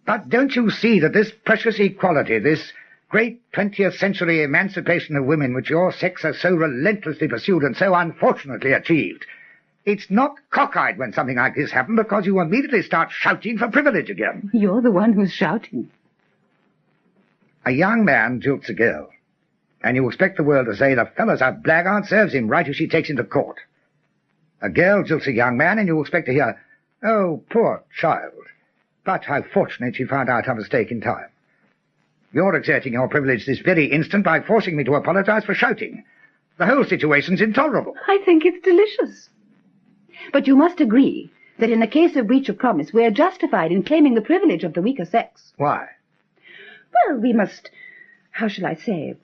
But don't you see that this precious equality, this great 20th century emancipation of women which your sex has so relentlessly pursued and so unfortunately achieved, it's not cockeyed when something like this happens because you immediately start shouting for privilege again. You're the one who's shouting. A young man jilts a girl, and you expect the world to say the fellow's a blackguard, serves him right if she takes him to court. A girl jilts a young man, and you expect to hear, "Oh, poor child, but how fortunate she found out her mistake in time." You're exerting your privilege this very instant by forcing me to apologize for shouting. The whole situation's intolerable. I think it's delicious. But you must agree that in the case of breach of promise, we're justified in claiming the privilege of the weaker sex. Why? Well, we must, how shall I say,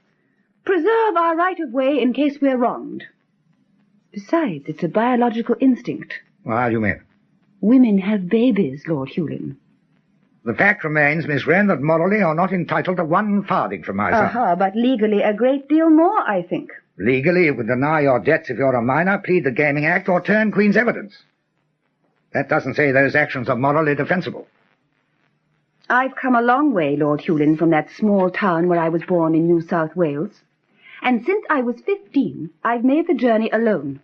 preserve our right of way in case we're wronged. Besides, it's a biological instinct. Well, how do you mean? Women have babies, Lord Hulin. The fact remains, Miss Wren, that morally you're not entitled to 1 farthing from my son. But legally a great deal more, I think. Legally, you can deny your debts if you're a minor, plead the Gaming Act, or turn Queen's evidence. That doesn't say those actions are morally defensible. I've come a long way, Lord Hulin, from that small town where I was born in New South Wales. And since I was 15, I've made the journey alone.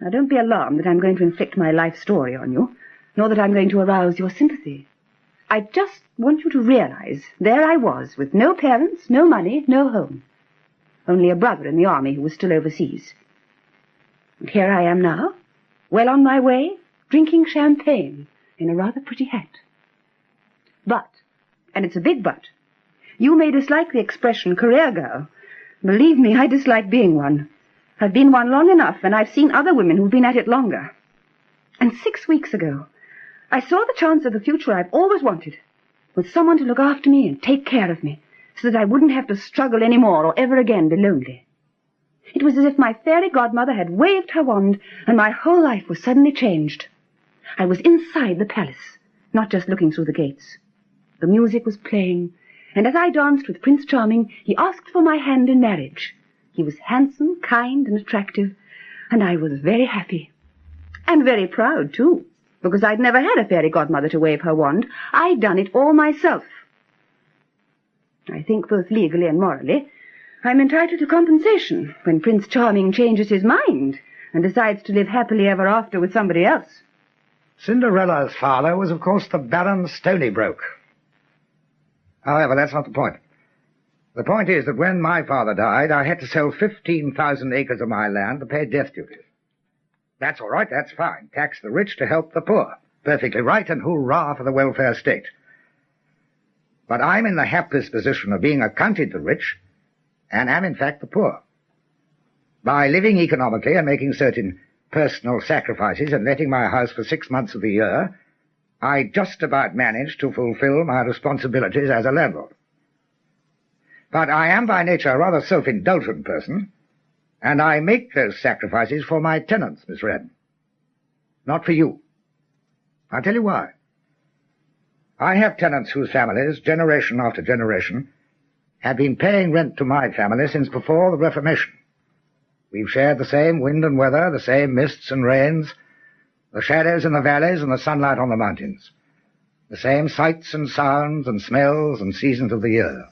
Now, don't be alarmed that I'm going to inflict my life story on you, nor that I'm going to arouse your sympathy. I just want you to realize there I was, with no parents, no money, no home. Only a brother in the army who was still overseas. And here I am now, well on my way, drinking champagne in a rather pretty hat. But, and it's a big but, you may dislike the expression career girl. Believe me, I dislike being one. I've been one long enough, and I've seen other women who've been at it longer. And 6 weeks ago, I saw the chance of the future I've always wanted, with someone to look after me and take care of me, so that I wouldn't have to struggle any more or ever again be lonely. It was as if my fairy godmother had waved her wand and my whole life was suddenly changed. I was inside the palace, not just looking through the gates. The music was playing, and as I danced with Prince Charming, he asked for my hand in marriage. He was handsome, kind, and attractive, and I was very happy. And very proud, too, because I'd never had a fairy godmother to wave her wand. I'd done it all myself. I think both legally and morally, I'm entitled to compensation when Prince Charming changes his mind and decides to live happily ever after with somebody else. Cinderella's father was, of course, the Baron Stonybroke. However, that's not the point. The point is that when my father died, I had to sell 15,000 acres of my land to pay death duties. That's all right, that's fine. Tax the rich to help the poor. Perfectly right, and hurrah for the welfare state. But I'm in the hapless position of being accounted the rich, and am in fact the poor. By living economically and making certain personal sacrifices and letting my house for 6 months of the year, I just about managed to fulfill my responsibilities as a landlord. But I am by nature a rather self-indulgent person, and I make those sacrifices for my tenants, Miss Wren. Not for you. I'll tell you why. I have tenants whose families, generation after generation, have been paying rent to my family since before the Reformation. We've shared the same wind and weather, the same mists and rains, the shadows in the valleys and the sunlight on the mountains, the same sights and sounds and smells and seasons of the year,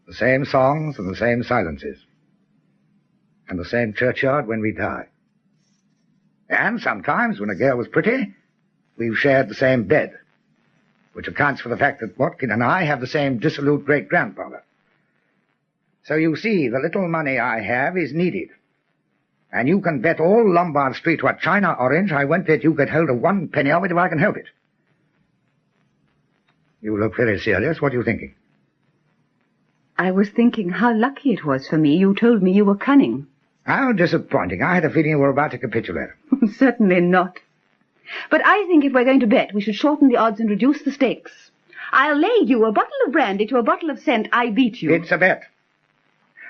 the same songs and the same silences, and the same churchyard when we die. And sometimes, when a girl was pretty, we've shared the same bed, which accounts for the fact that Watkin and I have the same dissolute great-grandfather. So you see, the little money I have is needed. And you can bet all Lombard Street to a China orange I won't let you get hold of 1 penny of it if I can help it. You look very serious. What are you thinking? I was thinking how lucky it was for me you told me you were cunning. How disappointing. I had a feeling you were about to capitulate. Certainly not. But I think if we're going to bet, we should shorten the odds and reduce the stakes. I'll lay you a bottle of brandy to a bottle of scent. I beat you. It's a bet.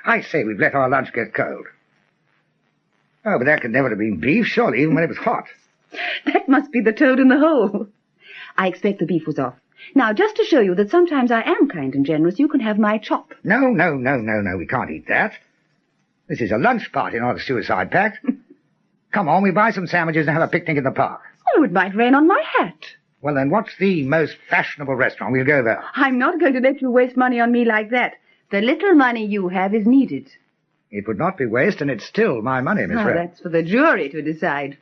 I say we've let our lunch get cold. Oh, but that could never have been beef, surely, even when it was hot. That must be the toad in the hole. I expect the beef was off. Now, just to show you that sometimes I am kind and generous, you can have my chop. No, we can't eat that. This is a lunch party, not a suicide pact. Come on, we buy some sandwiches and have a picnic in the park. Oh, it might rain on my hat. Well, then, what's the most fashionable restaurant? We'll go there. I'm not going to let you waste money on me like that. The little money you have is needed. It would not be waste, and it's still my money, Miss Wren. That's for the jury to decide.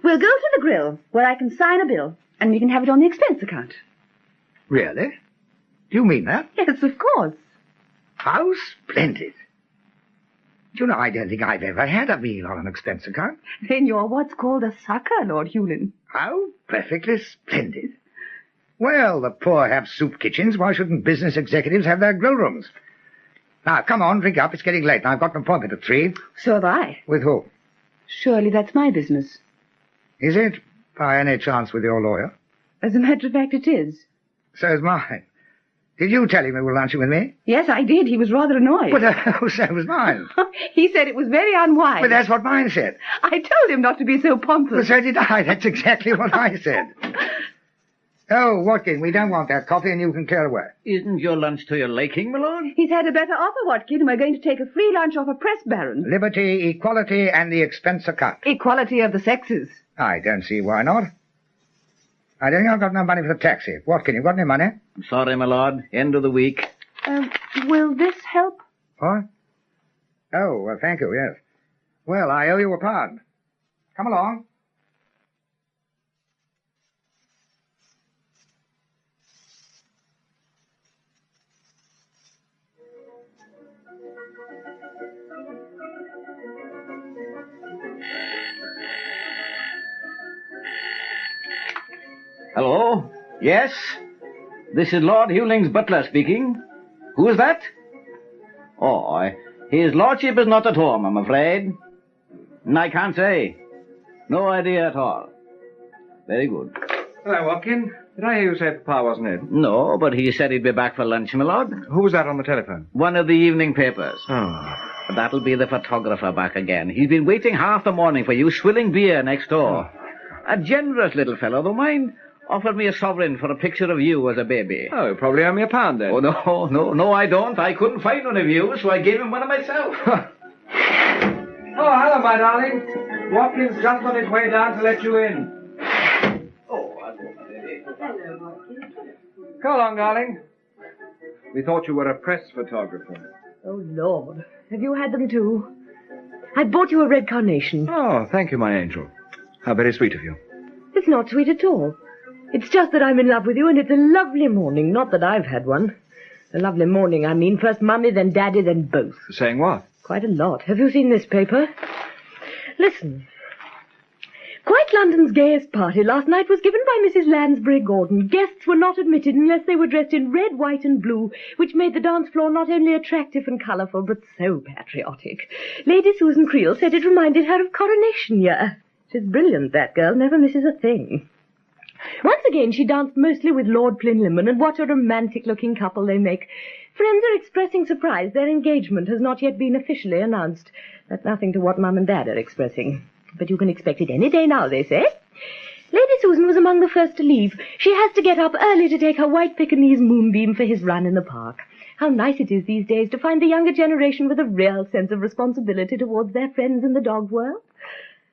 We'll go to the grill, where I can sign a bill, and we can have it on the expense account. Really? Do you mean that? Yes, of course. How splendid. Do you know, I don't think I've ever had a meal on an expense account. Then you're what's called a sucker, Lord Hulin. How perfectly splendid. Well, the poor have soup kitchens. Why shouldn't business executives have their grill rooms? Now, come on, drink up. It's getting late, and I've got an appointment at 3. So have I. With who? Surely that's my business. Is it, by any chance, with your lawyer? As a matter of fact, it is. So's mine. Did you tell him you were lunching with me? Yes, I did. He was rather annoyed. Well, so was mine. He said it was very unwise. But that's what mine said. I told him not to be so pompous. Well, so did I. That's exactly what I said. Oh, Watkin, we don't want that coffee, and you can clear away. Isn't your lunch to your liking, my lord? He's had a better offer, Watkin, and we're going to take a free lunch off a press baron. Liberty, equality, and the expense account. Equality of the sexes. I don't see why not. I don't think I've got enough money for the taxi. Watkin, you got any money? I'm sorry, my lord. End of the week. Will this help? What? Oh, well, thank you, yes. Well, I owe you a pound. Come along. Hello? Yes? This is Lord Hulin's butler speaking. Who is that? Oh, his lordship is not at home, I'm afraid. I can't say. No idea at all. Very good. Hello, Watkin. Did I hear you say Papa wasn't in? No, but he said he'd be back for lunch, my lord. Who was that on the telephone? One of the evening papers. Oh. That'll be the photographer back again. He's been waiting half the morning for you, swilling beer next door. A generous little fellow, though, mind. Offered me a sovereign for a picture of you as a baby. Oh, probably owe me £1 then. Oh, no, I don't. I couldn't find one of you, so I gave him one of myself. Oh, hello, my darling. Watkin's just on his way down to let you in. Come along, darling. We thought you were a press photographer. Oh, Lord. Have you had them too? I bought you a red carnation. Oh, thank you, my angel. How very sweet of you. It's not sweet at all. It's just that I'm in love with you, and it's a lovely morning. Not that I've had one. A lovely morning, I mean. First Mummy, then Daddy, then both. Saying what? Quite a lot. Have you seen this paper? Listen. Quite London's gayest party last night was given by Mrs. Lansbury Gordon. Guests were not admitted unless they were dressed in red, white and blue, which made the dance floor not only attractive and colourful, but so patriotic. Lady Susan Creel said it reminded her of Coronation Year. She's brilliant, that girl. Never misses a thing. Once again, she danced mostly with Lord Plinlimmon, and what a romantic-looking couple they make. Friends are expressing surprise. Their engagement has not yet been officially announced. That's nothing to what Mum and Dad are expressing. But you can expect it any day now, they say. Lady Susan was among the first to leave. She has to get up early to take her white Pekingese Moonbeam for his run in the park. How nice it is these days to find the younger generation with a real sense of responsibility towards their friends in the dog world.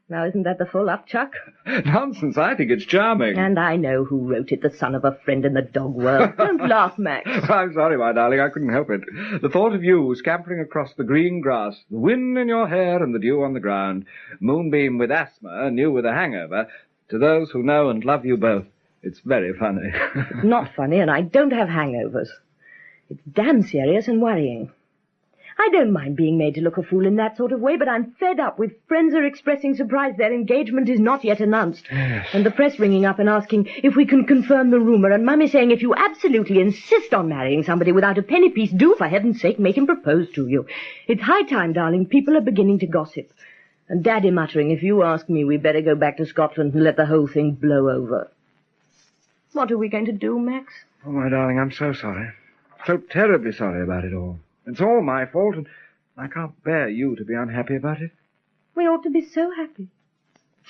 Now, isn't that the full up, Chuck? Nonsense, I think it's charming. And I know who wrote it, the son of a friend in the dog world. Don't laugh, Max. I'm sorry, my darling, I couldn't help it. The thought of you scampering across the green grass, the wind in your hair and the dew on the ground, Moonbeam with asthma, and you with a hangover, to those who know and love you both, it's very funny. It's not funny, and I don't have hangovers. It's damn serious and worrying. I don't mind being made to look a fool in that sort of way, but I'm fed up with friends are expressing surprise their engagement is not yet announced. Yes. And the press ringing up and asking if we can confirm the rumour, and Mummy saying if you absolutely insist on marrying somebody without a penny piece, do, for heaven's sake, make him propose to you. It's high time, darling. People are beginning to gossip. And Daddy muttering, if you ask me, we'd better go back to Scotland and let the whole thing blow over. What are we going to do, Max? Oh, my darling, I'm so sorry. So terribly sorry about it all. It's all my fault, and I can't bear you to be unhappy about it. We ought to be so happy.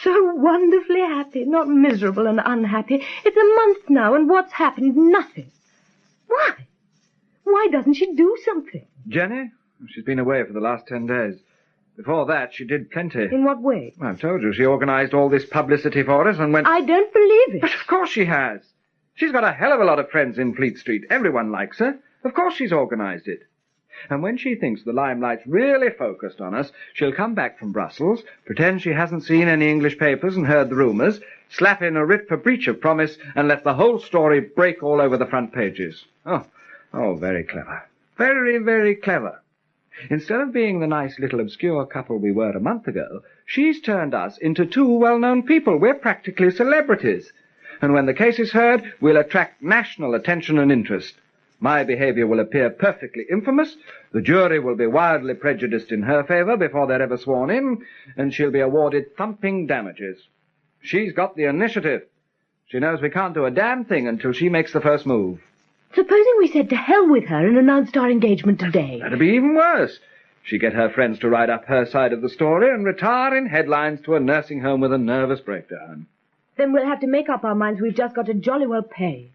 So wonderfully happy, not miserable and unhappy. It's a month now, and what's happened? Nothing. Why? Why doesn't she do something? Jenny? She's been away for the last 10 days. Before that, she did plenty. In what way? I've told you, she organised all this publicity for us and went... I don't believe it. But of course she has. She's got a hell of a lot of friends in Fleet Street. Everyone likes her. Of course she's organised it. And when she thinks the limelight's really focused on us, she'll come back from Brussels, pretend she hasn't seen any English papers and heard the rumours, slap in a writ for breach of promise, and let the whole story break all over the front pages. Oh, very clever. Very, very clever. Instead of being the nice little obscure couple we were a month ago, she's turned us into two well-known people. We're practically celebrities. And when the case is heard, we'll attract national attention and interest. My behaviour will appear perfectly infamous, the jury will be wildly prejudiced in her favour before they're ever sworn in, and she'll be awarded thumping damages. She's got the initiative. She knows we can't do a damn thing until she makes the first move. Supposing we said to hell with her and announced our engagement today? That'd be even worse. She'd get her friends to write up her side of the story and retire in headlines to a nursing home with a nervous breakdown. Then we'll have to make up our minds we've just got to jolly well pay.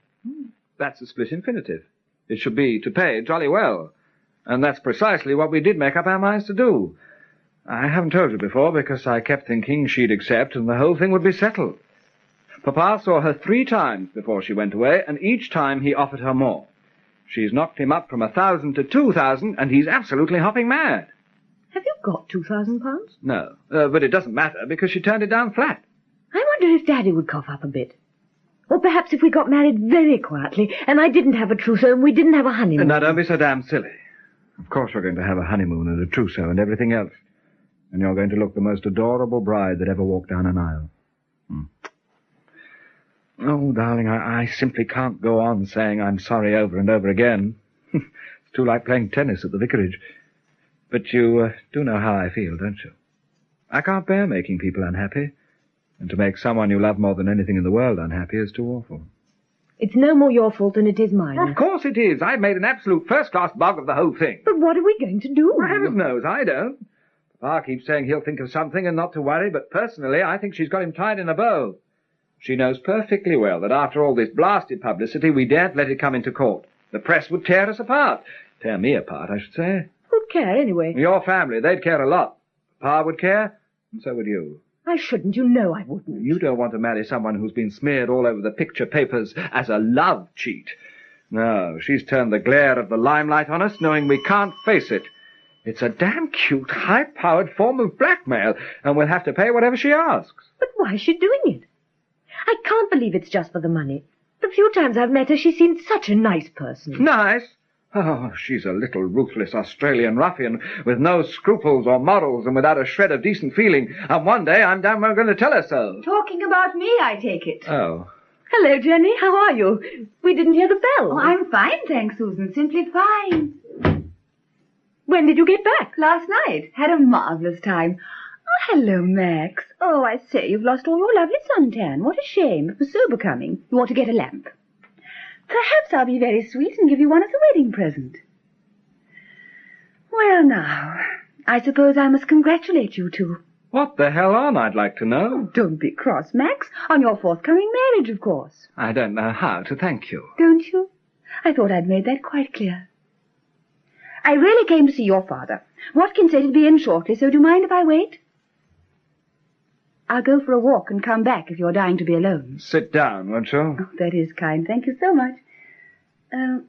That's a split infinitive. It should be to pay jolly well. And that's precisely what we did make up our minds to do. I haven't told you before because I kept thinking she'd accept and the whole thing would be settled. Papa saw her 3 times before she went away, and each time he offered her more. She's knocked him up from 1,000 to 2,000, and he's absolutely hopping mad. Have you got £2,000? No, but it doesn't matter because she turned it down flat. I wonder if Daddy would cough up a bit. Or perhaps if we got married very quietly, and I didn't have a trousseau and we didn't have a honeymoon. Now, don't be so damn silly. Of course we're going to have a honeymoon and a trousseau and everything else. And you're going to look the most adorable bride that ever walked down an aisle. Oh, darling, I simply can't go on saying I'm sorry over and over again. It's too like playing tennis at the vicarage. But you do know how I feel, don't you? I can't bear making people unhappy. And to make someone you love more than anything in the world unhappy is too awful. It's no more your fault than it is mine. Of course it is. I've made an absolute first-class bug of the whole thing. But what are we going to do? Well, heavens knows, I don't. Papa keeps saying he'll think of something and not to worry, but personally I think she's got him tied in a bow. She knows perfectly well that after all this blasted publicity, we daren't let it come into court. The press would tear us apart. Tear me apart, I should say. Who'd care, anyway? Your family, they'd care a lot. Pa would care, and so would you. I shouldn't. You know I wouldn't. You don't want to marry someone who's been smeared all over the picture papers as a love cheat. No, she's turned the glare of the limelight on us, knowing we can't face it. It's a damn cute, high-powered form of blackmail, and we'll have to pay whatever she asks. But why is she doing it? I can't believe it's just for the money. The few times I've met her, she seemed such a nice person. Nice? Oh, she's a little ruthless Australian ruffian with no scruples or morals and without a shred of decent feeling. And one day I'm damn well going to tell her so. Talking about me, I take it. Oh. Hello, Jenny. How are you? We didn't hear the bell. Oh, I'm fine, thanks, Susan. Simply fine. When did you get back? Last night. Had a marvellous time. Oh, hello, Max. Oh, I say, you've lost all your lovely suntan. What a shame. It was so becoming. You ought to get a lamp. Perhaps I'll be very sweet and give you one as a wedding present. Well, now, I suppose I must congratulate you two. What the hell on, I'd like to know? Oh, don't be cross, Max. On your forthcoming marriage, of course. I don't know how to thank you. Don't you? I thought I'd made that quite clear. I really came to see your father. Watkin said he'd be in shortly, so do you mind if I wait? I'll go for a walk and come back if you're dying to be alone. Sit down, won't you? Oh, that is kind. Thank you so much.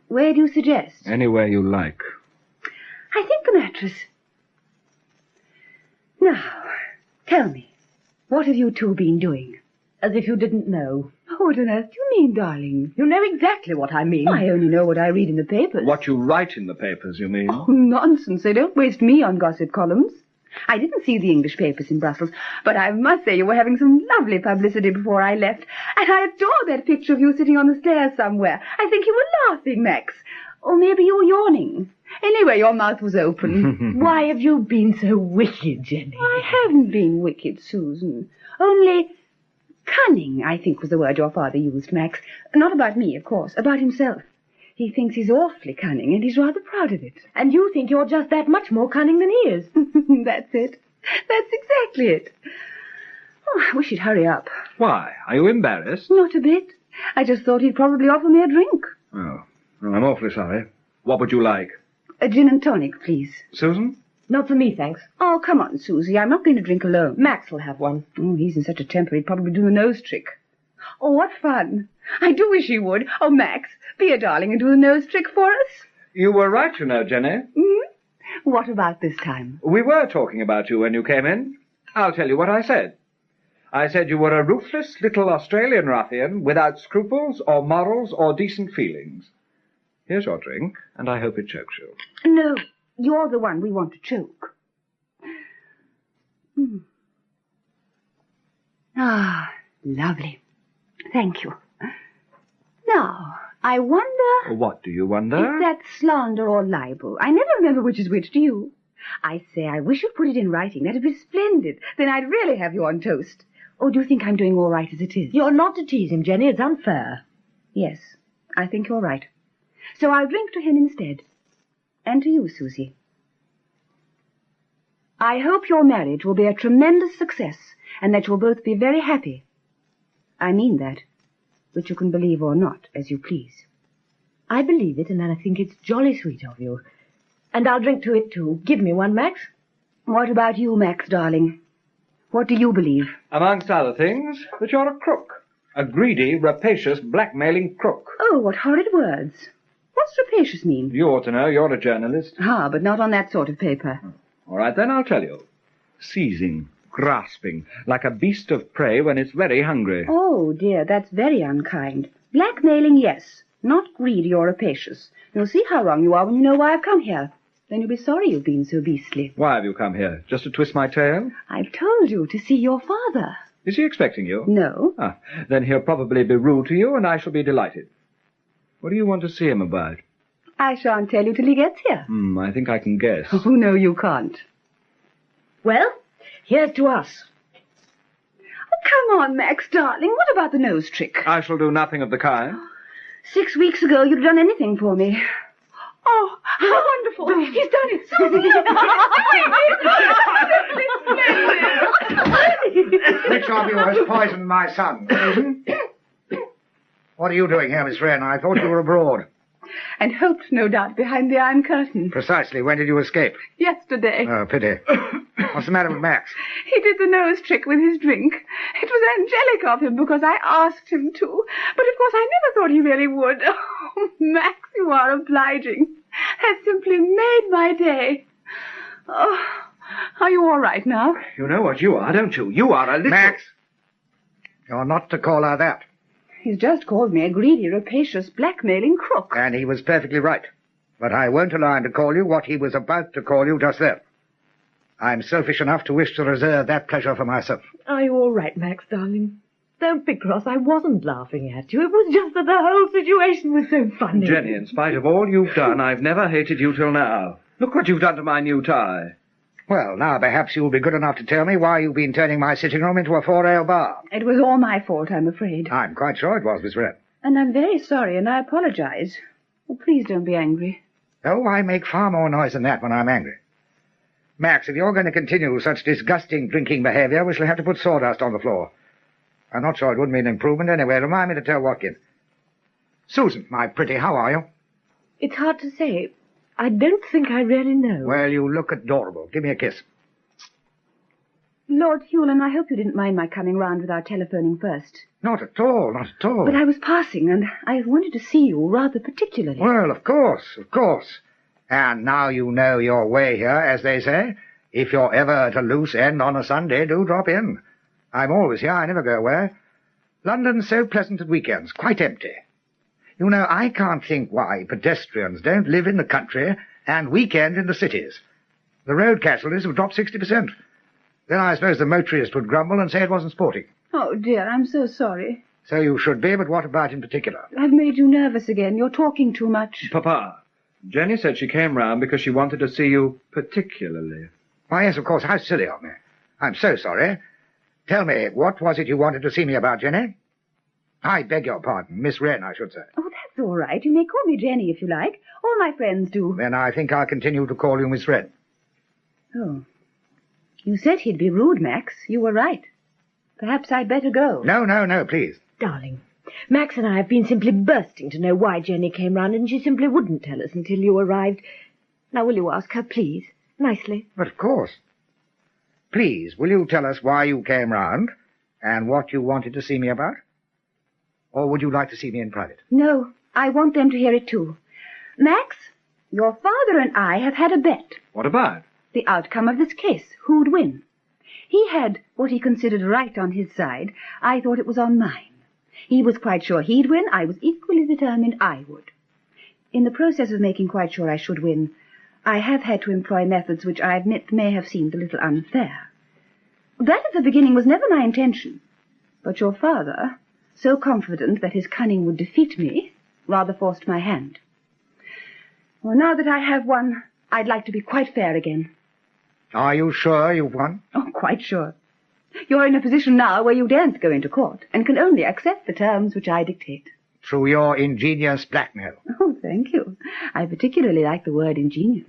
Where do you suggest? Anywhere you like. I think the mattress. Now, tell me, what have you two been doing? As if you didn't know. Oh, what on earth do you mean, darling? You know exactly what I mean. I only know what I read in the papers. What you write in the papers, you mean? Oh, nonsense. They don't waste me on gossip columns. I didn't see the English papers in Brussels, but I must say you were having some lovely publicity before I left. And I adore that picture of you sitting on the stairs somewhere. I think you were laughing, Max. Or maybe you were yawning. Anyway, your mouth was open. Why have you been so wicked, Jenny? I haven't been wicked, Susan. Only cunning, I think, was the word your father used, Max. Not about me, of course. About himself. He thinks he's awfully cunning, and he's rather proud of it. And you think you're just that much more cunning than he is. That's it. That's exactly it. Oh, I wish he'd hurry up. Why? Are you embarrassed? Not a bit. I just thought he'd probably offer me a drink. Oh, well, I'm awfully sorry. What would you like? A gin and tonic, please. Susan? Not for me, thanks. Oh, come on, Susie. I'm not going to drink alone. Max will have one. Oh, he's in such a temper he'd probably do the nose trick. Oh, what fun. I do wish he would. Oh, Max, be a darling and do the nose trick for us. You were right, you know, Jenny. What about this time? We were talking about you when you came in. I'll tell you what I said. I said you were a ruthless little Australian ruffian without scruples or morals or decent feelings. Here's your drink, and I hope it chokes you. No, you're the one we want to choke. Ah, lovely. Thank you. Now, I wonder... What do you wonder? Is that slander or libel? I never remember which is which, do you? I say, I wish you'd put it in writing. That'd be splendid. Then I'd really have you on toast. Or do you think I'm doing all right as it is? You're not to tease him, Jenny. It's unfair. Yes, I think you're right. So I'll drink to him instead. And to you, Susie. I hope your marriage will be a tremendous success, and that you'll both be very happy. I mean that, which you can believe or not, as you please. I believe it, and I think it's jolly sweet of you. And I'll drink to it, too. Give me one, Max. What about you, Max, darling? What do you believe? Amongst other things, that you're a crook. A greedy, rapacious, blackmailing crook. Oh, what horrid words. What's rapacious mean? You ought to know. You're a journalist. Ah, but not on that sort of paper. All right, then, I'll tell you. Seizing, grasping, like a beast of prey when it's very hungry. Oh, dear, that's very unkind. Blackmailing, yes. Not greedy or rapacious. You'll see how wrong you are when you know why I've come here. Then you'll be sorry you've been so beastly. Why have you come here? Just to twist my tail? I've told you to see your father. Is he expecting you? No. Ah, then he'll probably be rude to you, and I shall be delighted. What do you want to see him about? I shan't tell you till he gets here. I think I can guess. Oh, no, you can't. Well, here's to us. Oh, come on, Max, darling. What about the nose trick? I shall do nothing of the kind. 6 weeks ago, you'd have done anything for me. Oh, how wonderful. He's done it, Susan. Which of you has poisoned my son? Susan? What are you doing here, Miss Wren? I thought you were abroad. And hoped, no doubt, behind the Iron Curtain. Precisely. When did you escape? Yesterday. Oh, pity. What's the matter with Max? He did the nose trick with his drink. It was angelic of him because I asked him to. But of course I never thought he really would. Oh, Max, you are obliging. Has simply made my day. Oh, are you all right now? You know what you are, don't you? You are a little... Max! You're not to call her that. He's just called me a greedy, rapacious, blackmailing crook. And he was perfectly right. But I won't allow him to call you what he was about to call you just then. I'm selfish enough to wish to reserve that pleasure for myself. Are you all right, Max, darling? Don't be cross. I wasn't laughing at you. It was just that the whole situation was so funny. Jenny, in spite of all you've done, I've never hated you till now. Look what you've done to my new tie. Well, now perhaps you'll be good enough to tell me why you've been turning my sitting room into a four-ale bar. It was all my fault, I'm afraid. I'm quite sure it was, Miss Wren. And I'm very sorry, and I apologize. Oh, please don't be angry. Oh, I make far more noise than that when I'm angry. Max, if you're going to continue such disgusting drinking behavior, we shall have to put sawdust on the floor. I'm not sure it would be an improvement anyway. Remind me to tell Watkin. Susan, my pretty, how are you? It's hard to say. I don't think I really know. Well, you look adorable. Give me a kiss. Lord Hulin, I hope you didn't mind my coming round without telephoning first. Not at all, not at all. But I was passing, and I wanted to see you rather particularly. Well, of course, of course. And now you know your way here, as they say. If you're ever at a loose end on a Sunday, do drop in. I'm always here, I never go away. London's so pleasant at weekends, quite empty. You know, I can't think why pedestrians don't live in the country and weekend in the cities. The road casualties have dropped 60%. Then I suppose the motorist would grumble and say it wasn't sporting. Oh, dear, I'm so sorry. So you should be, but what about in particular? I've made you nervous again. You're talking too much. Papa, Jenny said she came round because she wanted to see you particularly. Why, yes, of course, how silly of me. I'm so sorry. Tell me, what was it you wanted to see me about, Jenny? I beg your pardon, Miss Wren, I should say. Oh, that's all right. You may call me Jenny if you like. All my friends do. Then I think I'll continue to call you Miss Wren. Oh. You said he'd be rude, Max. You were right. Perhaps I'd better go. No, please. Darling, Max and I have been simply bursting to know why Jenny came round, and she simply wouldn't tell us until you arrived. Now, will you ask her, please? Nicely. But of course. Please, will you tell us why you came round and what you wanted to see me about? Or would you like to see me in private? No, I want them to hear it too. Max, your father and I have had a bet. What about? The outcome of this case. Who'd win? He had what he considered right on his side. I thought it was on mine. He was quite sure he'd win. I was equally determined I would. In the process of making quite sure I should win, I have had to employ methods which I admit may have seemed a little unfair. That at the beginning was never my intention. But your father, so confident that his cunning would defeat me, rather forced my hand. Well, now that I have won, I'd like to be quite fair again. Are you sure you've won? Oh, quite sure. You're in a position now where you daren't go into court, and can only accept the terms which I dictate. Through your ingenious blackmail. Oh, thank you. I particularly like the word ingenious.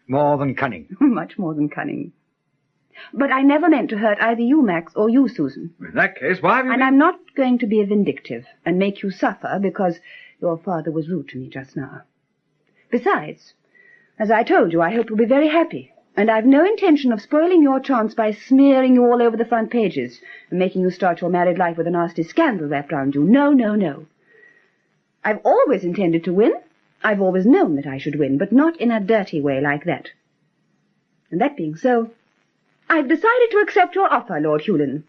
More than cunning. Much more than cunning. But I never meant to hurt either you, Max, or you, Susan. In that case, why have you... And I'm not going to be vindictive and make you suffer because your father was rude to me just now. Besides, as I told you, I hope you'll be very happy. And I've no intention of spoiling your chance by smearing you all over the front pages and making you start your married life with a nasty scandal wrapped round you. No, no, no. I've always intended to win. I've always known that I should win, but not in a dirty way like that. And that being so, I've decided to accept your offer, Lord Hulin.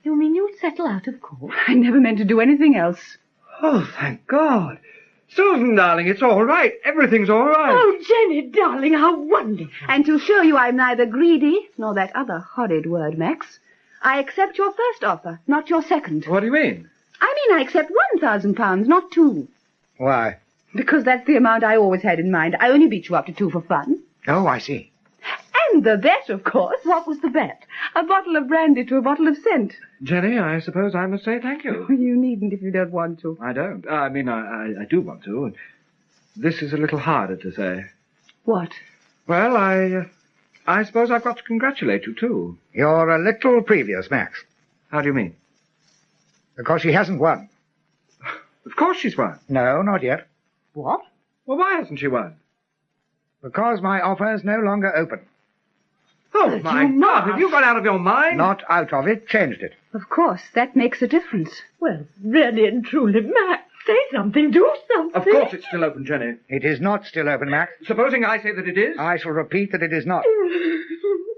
You mean you'll settle out of court? I never meant to do anything else. Oh, thank God. Susan, darling, it's all right. Everything's all right. Oh, Jenny, darling, how wonderful. And to show you I'm neither greedy nor that other horrid word, Max, I accept your first offer, not your second. What do you mean? I mean I accept £1,000, not 2. Why? Because that's the amount I always had in mind. I only beat you up to 2 for fun. Oh, I see. And the bet, of course. What was the bet? A bottle of brandy to a bottle of scent. Jenny, I suppose I must say thank you. You needn't if you don't want to. I don't. I mean, I do want to. This is a little harder to say. What? Well, I suppose I've got to congratulate you, too. You're a little previous, Max, How do you mean? because she hasn't won. Of course she's won. No, not yet. What? Well, why hasn't she won? Because my offer is no longer open. Oh, my God, have you gone out of your mind? Not out of it, changed it. Of course, that makes a difference. Well, really and truly, Max, say something, do something. Of course it's still open, Jenny. It is not still open, Max. Supposing I say that it is? I shall repeat that it is not.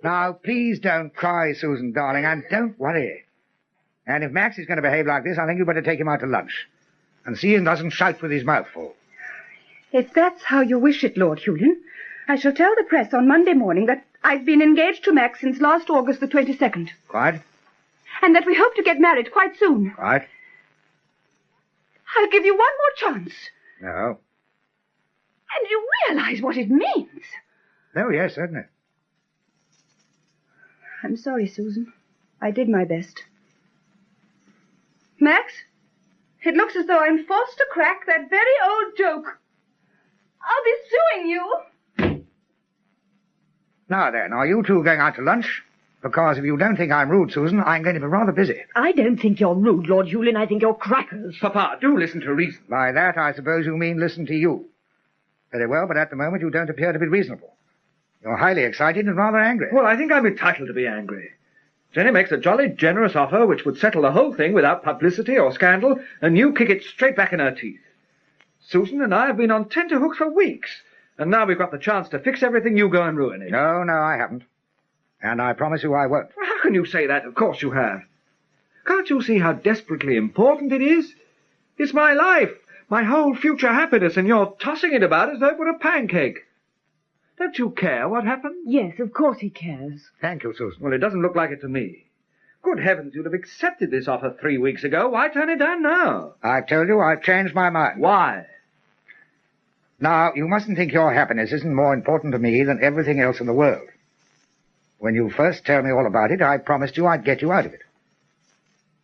Now, please don't cry, Susan, darling, and don't worry. And if Max is going to behave like this, I think you'd better take him out to lunch. And see he doesn't shout with his mouth full. If that's how you wish it, Lord Hulin, I shall tell the press on Monday morning that I've been engaged to Max since last August the 22nd. Quiet, And that we hope to get married quite soon. quiet. I'll give you one more chance. No. And you realize what it means. Oh, yes, certainly. I'm sorry, Susan. I did my best. Max, it looks as though I'm forced to crack that very old joke. I'll be suing you. Now then, are you two going out to lunch? Because if you don't think I'm rude, Susan, I'm going to be rather busy. I don't think you're rude, Lord Hulin. I think you're crackers. Papa, do listen to reason. By that, I suppose you mean listen to you. Very well, but at the moment you don't appear to be reasonable. You're highly excited and rather angry. Well, I think I'm entitled to be angry. Jenny makes a jolly generous offer which would settle the whole thing without publicity or scandal, and you kick it straight back in her teeth. Susan and I have been on tenterhooks for weeks, and now we've got the chance to fix everything. You go and ruin it. No, I haven't. And I promise you I won't. Well, how can you say that? Of course you have. Can't you see how desperately important it is? It's my life, my whole future happiness, and you're tossing it about as though it were a pancake. Don't you care what happens? Yes, of course he cares. Thank you, Susan. Well, it doesn't look like it to me. Good heavens, you'd have accepted this offer 3 weeks ago. Why turn it down now? I've told you I've changed my mind. Why? Now, you mustn't think your happiness isn't more important to me than everything else in the world. When you first told me all about it, I promised you I'd get you out of it.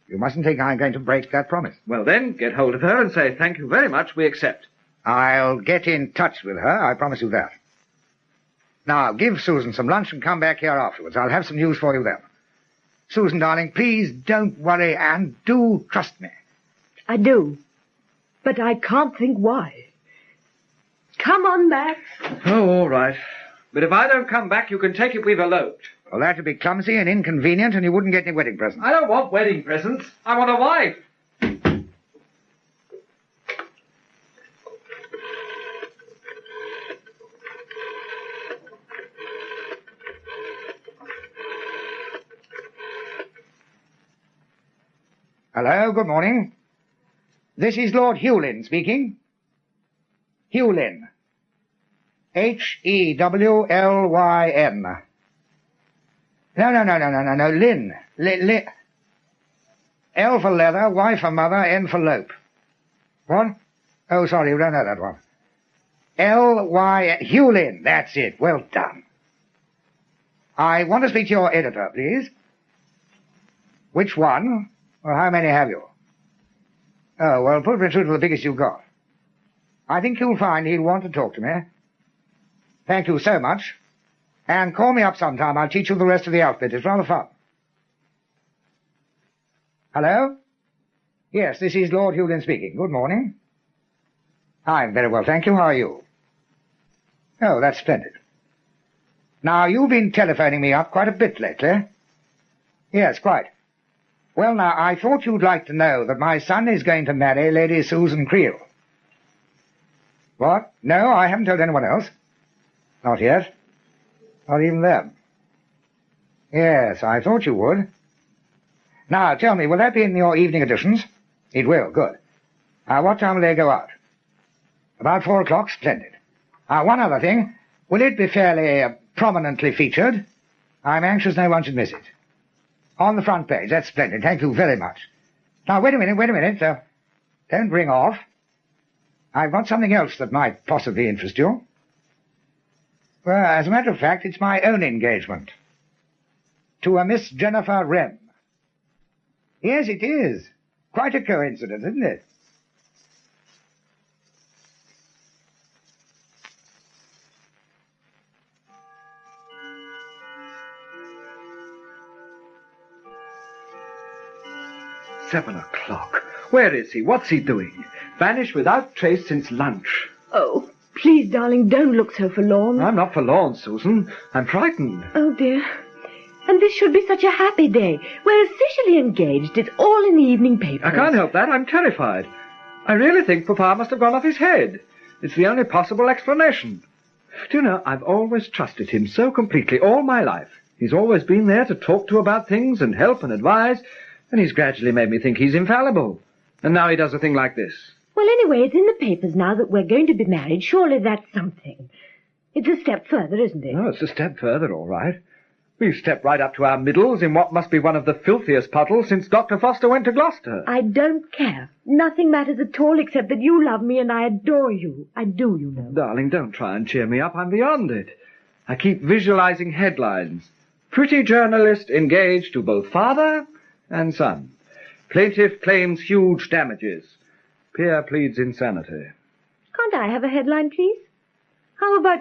You mustn't think I'm going to break that promise. Well, then, get hold of her and say, thank you very much, we accept. I'll get in touch with her, I promise you that. Now, give Susan some lunch and come back here afterwards. I'll have some news for you then. Susan, darling, please don't worry and do trust me. I do. But I can't think why. Come on, Max. Oh, all right. But if I don't come back, you can take it we've eloped. Well, that would be clumsy and inconvenient, and you wouldn't get any wedding presents. I don't want wedding presents. I want a wife. Hello, good morning. This is Lord Hulin speaking. Hulin. Hewlyn. No, Lynn. L for leather, Y for mother, N for lope. What? Oh, sorry, you don't know that one. L-Y... Hulin, that's it. Well done. I want to speak to your editor, please. Which one? Well, how many have you? Oh, well, put me through to the biggest you've got. I think you'll find he'll want to talk to me. Thank you so much. And call me up sometime. I'll teach you the rest of the alphabet. It's rather fun. Hello? Yes, this is Lord Hulin speaking. Good morning. I'm very well, thank you. How are you? Oh, that's splendid. Now, you've been telephoning me up quite a bit lately. Yes, quite. Well, now, I thought you'd like to know that my son is going to marry Lady Susan Creel. What? No, I haven't told anyone else. Not yet. Not even them. Yes, I thought you would. Now, tell me, will that be in your evening editions? It will, good. What time will they go out? About 4 o'clock, splendid. One other thing. Will it be fairly prominently featured? I'm anxious no one should miss it. On the front page, that's splendid. Thank you very much. Now, wait a minute. Don't ring off. I've got something else that might possibly interest you. Well, as a matter of fact, it's my own engagement. To a Miss Jennifer Wren. Yes, it is. Quite a coincidence, isn't it? £7:00. Where is he? What's he doing? Vanished without trace since lunch. Oh, please, darling, don't look so forlorn. I'm not forlorn, Susan. I'm frightened. Oh, dear. And this should be such a happy day. We're officially engaged. It's all in the evening papers. I can't help that. I'm terrified. I really think Papa must have gone off his head. It's the only possible explanation. Do you know, I've always trusted him so completely all my life. He's always been there to talk to about things and help and advise, and he's gradually made me think he's infallible. And now he does a thing like this. Well, anyway, it's in the papers now that we're going to be married. Surely that's something. It's a step further, isn't it? No, it's a step further, all right. We've stepped right up to our middles in what must be one of the filthiest puddles since Dr. Foster went to Gloucester. I don't care. Nothing matters at all except that you love me and I adore you. I do, you know. Darling, don't try and cheer me up. I'm beyond it. I keep visualizing headlines. Pretty journalist engaged to both father and son. Plaintiff claims huge damages. Peer pleads insanity. Can't I have a headline, please? How about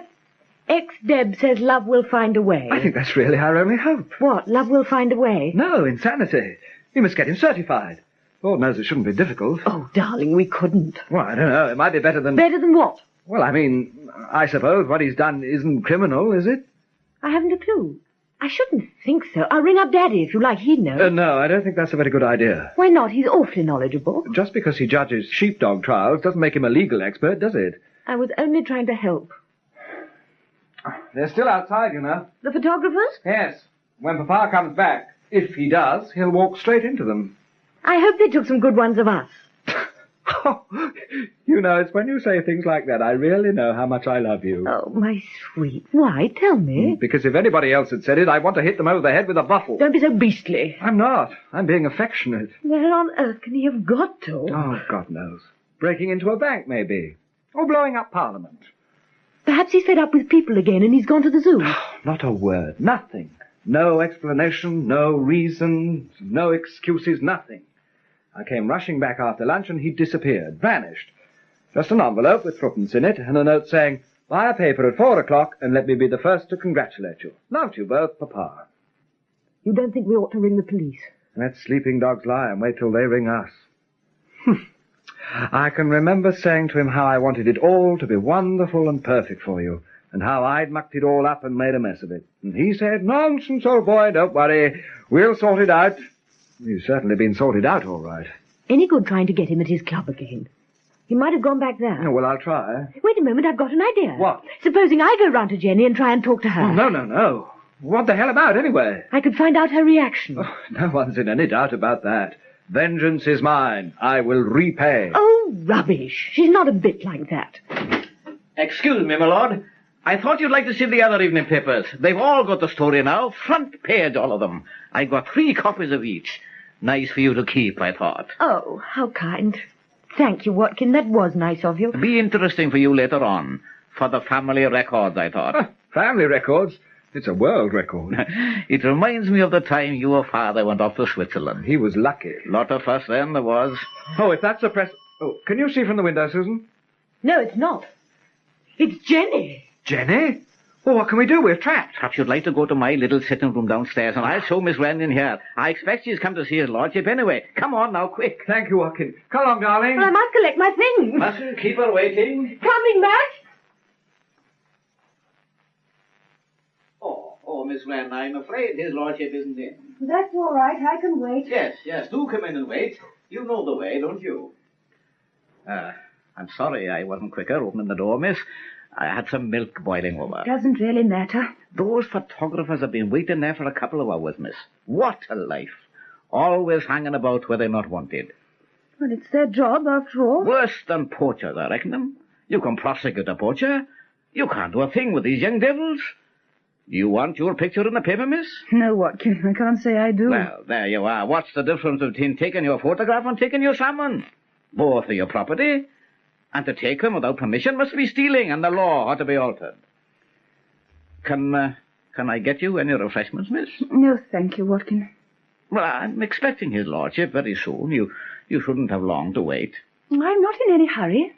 ex-Deb says love will find a way? I think that's really our only hope. What, love will find a way? No, insanity. We must get him certified. Lord knows it shouldn't be difficult. Oh, darling, we couldn't. Well, I don't know. It might be better than... Better than what? Well, I mean, I suppose what he's done isn't criminal, is it? I haven't a clue. I shouldn't think so. I'll ring up Daddy if you like. He'd know. No, I don't think that's a very good idea. Why not? He's awfully knowledgeable. Just because he judges sheepdog trials doesn't make him a legal expert, does it? I was only trying to help. They're still outside, you know. The photographers? Yes. When Papa comes back, if he does, he'll walk straight into them. I hope they took some good ones of us. You know, it's when you say things like that I really know how much I love you. Oh, my sweet. Why? Tell me. Because if anybody else had said it, I'd want to hit them over the head with a bottle. Don't be so beastly. I'm not. I'm being affectionate. Where on earth can he have got to? Oh, God knows. Breaking into a bank, maybe. Or blowing up Parliament. Perhaps he's fed up with people again and he's gone to the zoo. Not a word. Nothing. No explanation, no reason, no excuses, nothing. I came rushing back after lunch and he'd disappeared, vanished. Just an envelope with threepence in it and a note saying, buy a paper at 4:00 and let me be the first to congratulate you. Love you both, Papa. You don't think we ought to ring the police? Let sleeping dogs lie and wait till they ring us. I can remember saying to him how I wanted it all to be wonderful and perfect for you, and how I'd mucked it all up and made a mess of it. And he said, nonsense, old boy, don't worry, we'll sort it out. He's certainly been sorted out all right. Any good trying to get him at his club again? He might have gone back there. Oh, well, I'll try. Wait a moment, I've got an idea. What? Supposing I go round to Jenny and try and talk to her. Oh, no. What the hell about, anyway? I could find out her reaction. Oh, no one's in any doubt about that. Vengeance is mine. I will repay. Oh, rubbish. She's not a bit like that. Excuse me, my lord. I thought you'd like to see the other evening papers. They've all got the story now. Front page, all of them. I got 3 copies of each. Nice for you to keep, I thought. Oh, how kind. Thank you, Watkin. That was nice of you. Be interesting for you later on. For the family records, I thought. Family records? It's a world record. It reminds me of the time your father went off to Switzerland. He was lucky. Lot of fuss then, there was. Oh, if that's a press... Oh, can you see from the window, Susan? No, it's not. It's Jenny. Jenny? Well, what can we do? We're trapped. Perhaps you'd like to go to my little sitting room downstairs, and I'll show Miss Wren in here. I expect she's come to see his lordship anyway. Come on now, quick. Thank you, Watkin. Come along, darling. Well, I must collect my things. Mustn't keep her waiting. Coming, Matt. Oh, Miss Wren, I'm afraid his lordship isn't in. That's all right. I can wait. Yes, do come in and wait. You know the way, don't you? I'm sorry I wasn't quicker opening the door, miss. I had some milk boiling over. Doesn't really matter. Those photographers have been waiting there for a couple of hours, miss. What a life. Always hanging about where they're not wanted. Well, it's their job, after all. Worse than poachers, I reckon them. You can prosecute a poacher. You can't do a thing with these young devils. Do you want your picture in the paper, miss? No, Watkin, I can't say I do. Well, there you are. What's the difference between taking your photograph and taking your salmon? Both are your property. And to take them without permission must be stealing, and the law ought to be altered. Can I get you any refreshments, miss? No, thank you, Watkin. Well, I'm expecting his lordship very soon. You shouldn't have long to wait. I'm not in any hurry.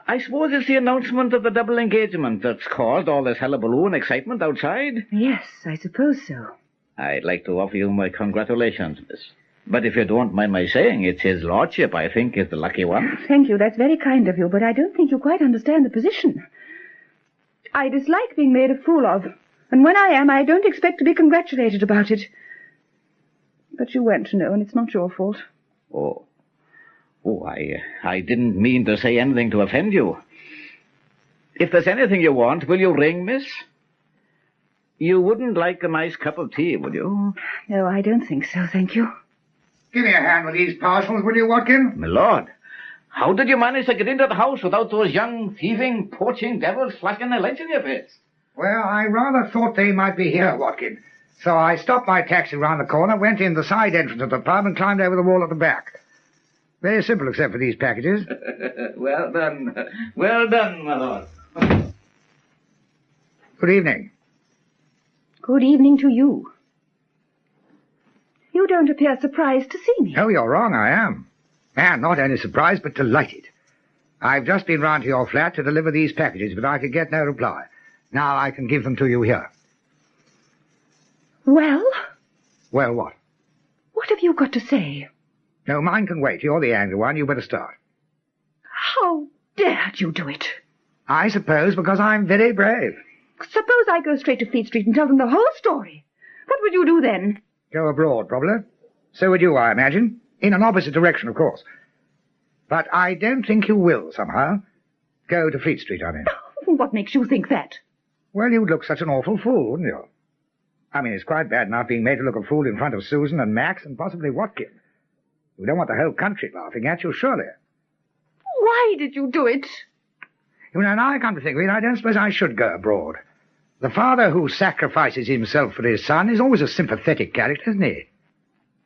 I suppose it's the announcement of the double engagement that's caused all this hullabaloo and excitement outside? Yes, I suppose so. I'd like to offer you my congratulations, miss. But if you don't mind my saying, it's his lordship, I think, is the lucky one. Thank you, that's very kind of you, but I don't think you quite understand the position. I dislike being made a fool of, and when I am, I don't expect to be congratulated about it. But you weren't to know, and it's not your fault. Oh, I didn't mean to say anything to offend you. If there's anything you want, will you ring, miss? You wouldn't like a nice cup of tea, would you? No, I don't think so, thank you. Give me a hand with these parcels, will you, Watkin? My lord, how did you manage to get into the house without those young, thieving, poaching devils flashing their lights in your face? Well, I rather thought they might be here, Watkin. So I stopped my taxi round the corner, went in the side entrance of the pub, and climbed over the wall at the back. Very simple, except for these packages. Well done. Well done, my lord. Good evening. Good evening to you. You don't appear surprised to see me. Oh, you're wrong, I am. And not only surprised, but delighted. I've just been round to your flat to deliver these packages, but I could get no reply. Now I can give them to you here. Well? Well, what? What have you got to say? No, mine can wait. You're the angry one. You better start. How dared you do it? I suppose because I'm very brave. Suppose I go straight to Fleet Street and tell them the whole story. What would you do then? Go abroad, probably. So would you, I imagine. In an opposite direction, of course. But I don't think you will, somehow. Go to Fleet Street, I mean. What makes you think that? Well, you'd look such an awful fool, wouldn't you? I mean, it's quite bad enough being made to look a fool in front of Susan and Max and possibly Watkin. You don't want the whole country laughing at you, surely. Why did you do it? You know, now I come to think of it, I don't suppose I should go abroad. The father who sacrifices himself for his son is always a sympathetic character, isn't he?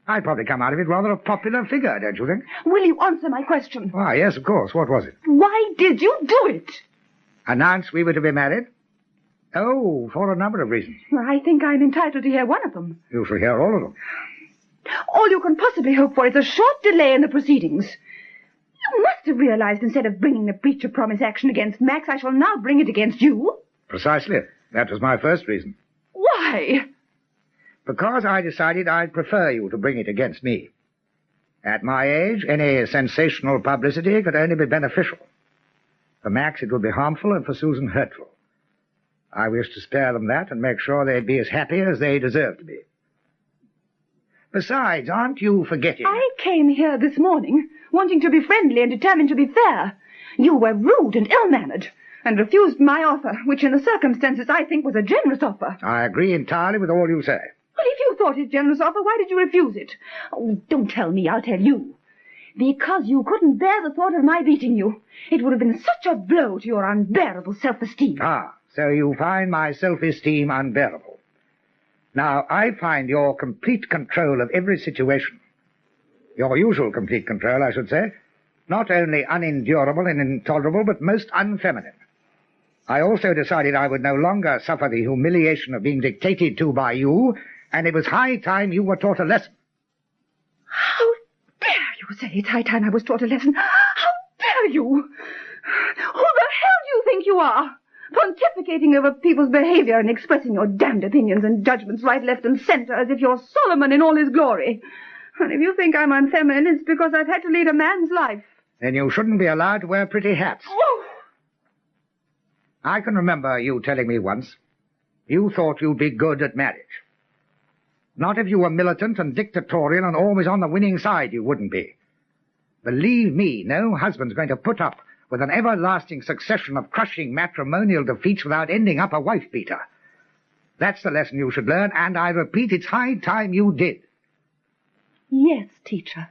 I'd probably come out of it rather a popular figure, don't you think? Will you answer my question? Why, yes, of course. What was it? Why did you do it? Announce we were to be married? Oh, for a number of reasons. Well, I think I'm entitled to hear one of them. You shall hear all of them. All you can possibly hope for is a short delay in the proceedings. You must have realized instead of bringing the breach of promise action against Max, I shall now bring it against you. Precisely. That was my first reason. Why? Because I decided I'd prefer you to bring it against me. At my age, any sensational publicity could only be beneficial. For Max, it would be harmful, and for Susan, hurtful. I wish to spare them that and make sure they'd be as happy as they deserve to be. Besides, aren't you forgetting... I came here this morning, wanting to be friendly and determined to be fair. You were rude and ill-mannered, and refused my offer, which in the circumstances I think was a generous offer. I agree entirely with all you say. Well, if you thought it a generous offer, why did you refuse it? Oh, don't tell me, I'll tell you. Because you couldn't bear the thought of my beating you. It would have been such a blow to your unbearable self-esteem. Ah, so you find my self-esteem unbearable. Now, I find your complete control of every situation, your usual complete control, I should say, not only unendurable and intolerable, but most unfeminine. I also decided I would no longer suffer the humiliation of being dictated to by you, and it was high time you were taught a lesson. How dare you say it's high time I was taught a lesson? How dare you? Who the hell do you think you are? Pontificating over people's behavior and expressing your damned opinions and judgments right, left, and center as if you're Solomon in all his glory. And if you think I'm unfeminine, it's because I've had to lead a man's life. Then you shouldn't be allowed to wear pretty hats. Oh! I can remember you telling me once you thought you'd be good at marriage. Not if you were militant and dictatorial and always on the winning side, you wouldn't be. Believe me, no husband's going to put up with an everlasting succession of crushing matrimonial defeats without ending up a wife-beater. That's the lesson you should learn, and I repeat, it's high time you did. Yes, teacher.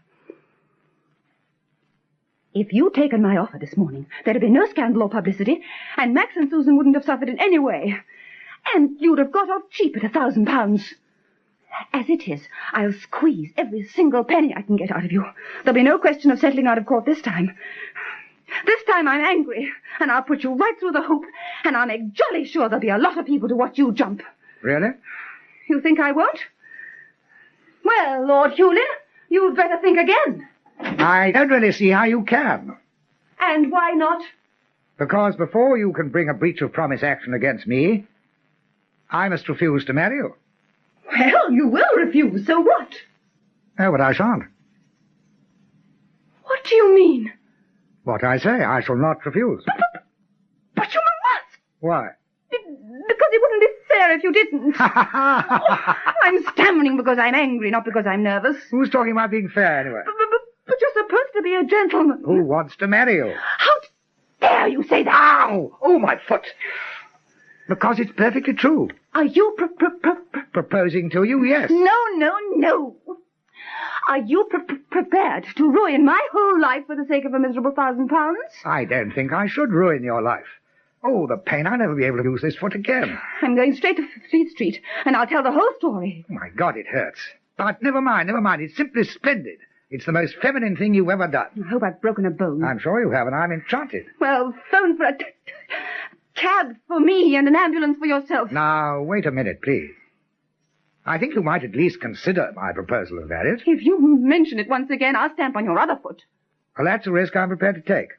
If you'd taken my offer this morning, there'd have been no scandal or publicity, and Max and Susan wouldn't have suffered in any way. And you'd have got off cheap at £1,000. As it is, I'll squeeze every single penny I can get out of you. There'll be no question of settling out of court this time. This time I'm angry, and I'll put you right through the hoop, And I'll make jolly sure there'll be a lot of people to watch you jump. Really? You think I won't? Well, Lord Hulin, you'd better think again. I don't really see how you can. And why not? Because before you can bring a breach of promise action against me, I must refuse to marry you. Well, you will refuse, so what? Oh, but I shan't. What do you mean? What I say, I shall not refuse. But you must! Why? Because it wouldn't be fair if you didn't. I'm stammering because I'm angry, not because I'm nervous. Who's talking about being fair, anyway? But you're supposed to be a gentleman. Who wants to marry you? How dare you say that? Ow! Oh, my foot! Because it's perfectly true. Are you Proposing to you, yes. No. Are you prepared to ruin my whole life for the sake of a miserable £1,000? I don't think I should ruin your life. Oh, the pain. I'll never be able to use this foot again. I'm going straight to Fleet Street, and I'll tell the whole story. Oh, my God, it hurts. But never mind. It's simply splendid. It's the most feminine thing you've ever done. I hope I've broken a bone. I'm sure you have, and I'm enchanted. Well, phone for a cab for me and an ambulance for yourself. Now, wait a minute, please. I think you might at least consider my proposal of marriage. If you mention it once again, I'll stamp on your other foot. Well, that's a risk I'm prepared to take.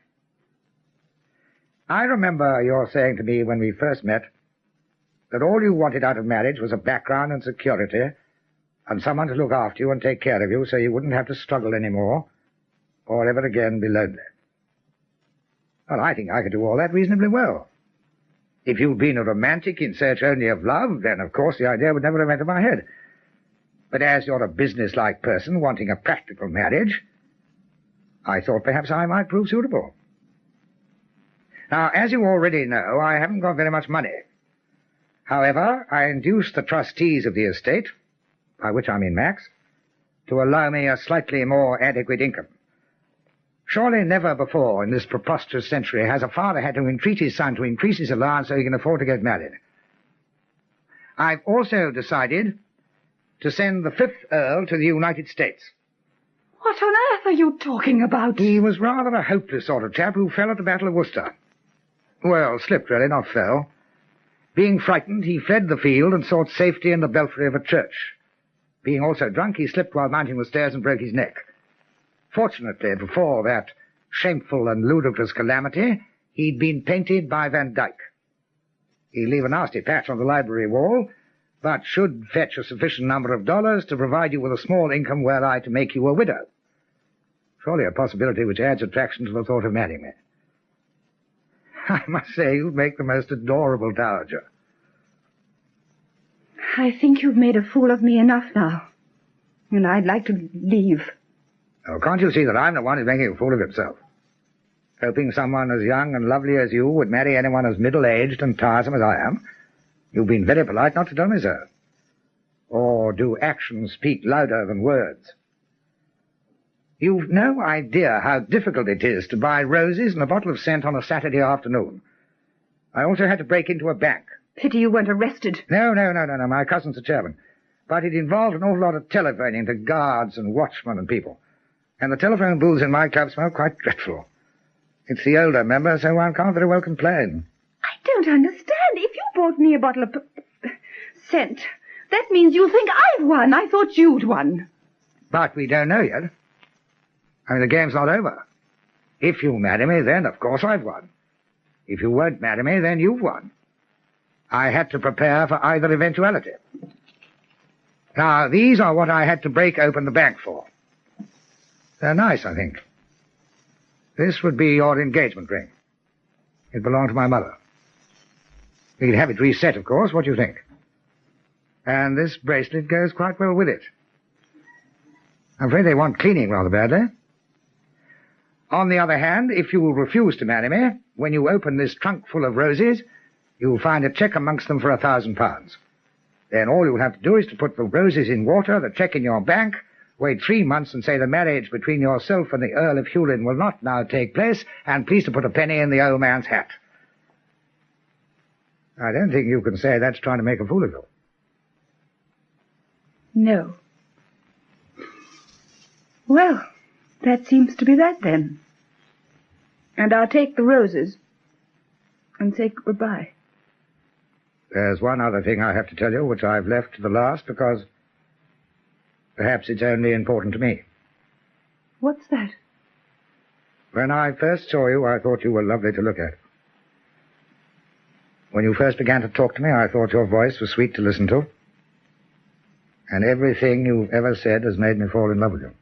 I remember your saying to me when we first met that all you wanted out of marriage was a background and security and someone to look after you and take care of you so you wouldn't have to struggle anymore or ever again be lonely. Well, I think I could do all that reasonably well. If you'd been a romantic in search only of love, then, of course, the idea would never have entered my head. But as you're a business-like person wanting a practical marriage, I thought perhaps I might prove suitable. Now, as you already know, I haven't got very much money. However, I induced the trustees of the estate, by which I mean Max, to allow me a slightly more adequate income. Surely never before in this preposterous century has a father had to entreat his son to increase his allowance so he can afford to get married. I've also decided to send the 5th Earl to the United States. What on earth are you talking about? He was rather a hopeless sort of chap who fell at the Battle of Worcester. Well, slipped really, not fell. Being frightened, he fled the field and sought safety in the belfry of a church. Being also drunk, he slipped while mounting the stairs and broke his neck. Fortunately, before that shameful and ludicrous calamity, he'd been painted by Van Dyck. He'd leave a nasty patch on the library wall, but should fetch a sufficient number of dollars to provide you with a small income were I to make you a widow. Surely a possibility which adds attraction to the thought of marrying me. I must say you make the most adorable dowager. I think you've made a fool of me enough now, and I'd like to leave. Oh, can't you see that I'm the one who's making a fool of himself? Hoping someone as young and lovely as you would marry anyone as middle-aged and tiresome as I am. You've been very polite not to tell me so. Or do actions speak louder than words? You've no idea how difficult it is to buy roses and a bottle of scent on a Saturday afternoon. I also had to break into a bank. Pity you weren't arrested. No, my cousin's a chairman. But it involved an awful lot of telephoning to guards and watchmen and people. And the telephone booths in my club smell quite dreadful. It's the older member, so one can't very well complain. I don't understand. If you bought me a bottle of scent, that means you think I've won. I thought you'd won. But we don't know yet. I mean, the game's not over. If you marry me, then, of course, I've won. If you won't marry me, then you've won. I had to prepare for either eventuality. Now, these are what I had to break open the bank for. They're nice, I think. This would be your engagement ring. It belonged to my mother. You can have it reset, of course. What do you think? And this bracelet goes quite well with it. I'm afraid they want cleaning rather badly. On the other hand, if you will refuse to marry me, when you open this trunk full of roses, you'll find a cheque amongst them for £1,000. Then all you'll have to do is to put the roses in water, the cheque in your bank, wait 3 months and say the marriage between yourself and the Earl of Hulin will not now take place, and please to put a penny in the old man's hat. I don't think you can say that's trying to make a fool of you. No. Well, that seems to be that then. And I'll take the roses. and say goodbye. There's one other thing I have to tell you, which I've left to the last because perhaps it's only important to me. What's that? When I first saw you, I thought you were lovely to look at. When you first began to talk to me, I thought your voice was sweet to listen to. And everything you've ever said has made me fall in love with you.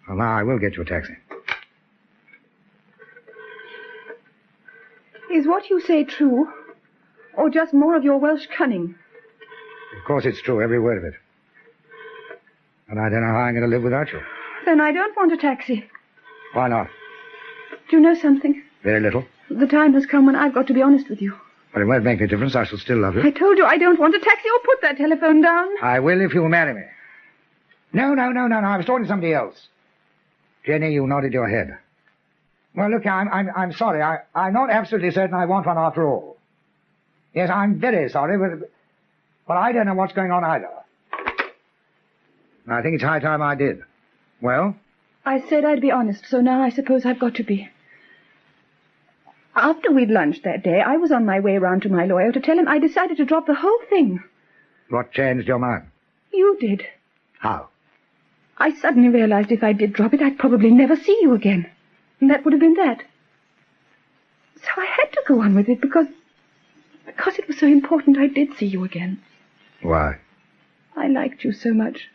Well, now I will get you a taxi. Is what you say true? Or just more of your Welsh cunning? Of course it's true, every word of it. And I don't know how I'm going to live without you. Then I don't want a taxi. Why not? Do you know something? Very little. The time has come when I've got to be honest with you. But it won't make any difference. I shall still love you. I told you I don't want a taxi. Oh, put that telephone down. I will if you'll marry me. No. I was talking to somebody else. Jenny, you nodded your head. Well, look, I'm sorry. I'm not absolutely certain I want one after all. Yes, I'm very sorry, but I don't know what's going on either. I think it's high time I did. Well? I said I'd be honest, so now I suppose I've got to be. After we'd lunched that day, I was on my way round to my lawyer to tell him I decided to drop the whole thing. What changed your mind? You did. How? I suddenly realized if I did drop it, I'd probably never see you again. And that would have been that. So I had to go on with it because it was so important I did see you again. Why? I liked you so much.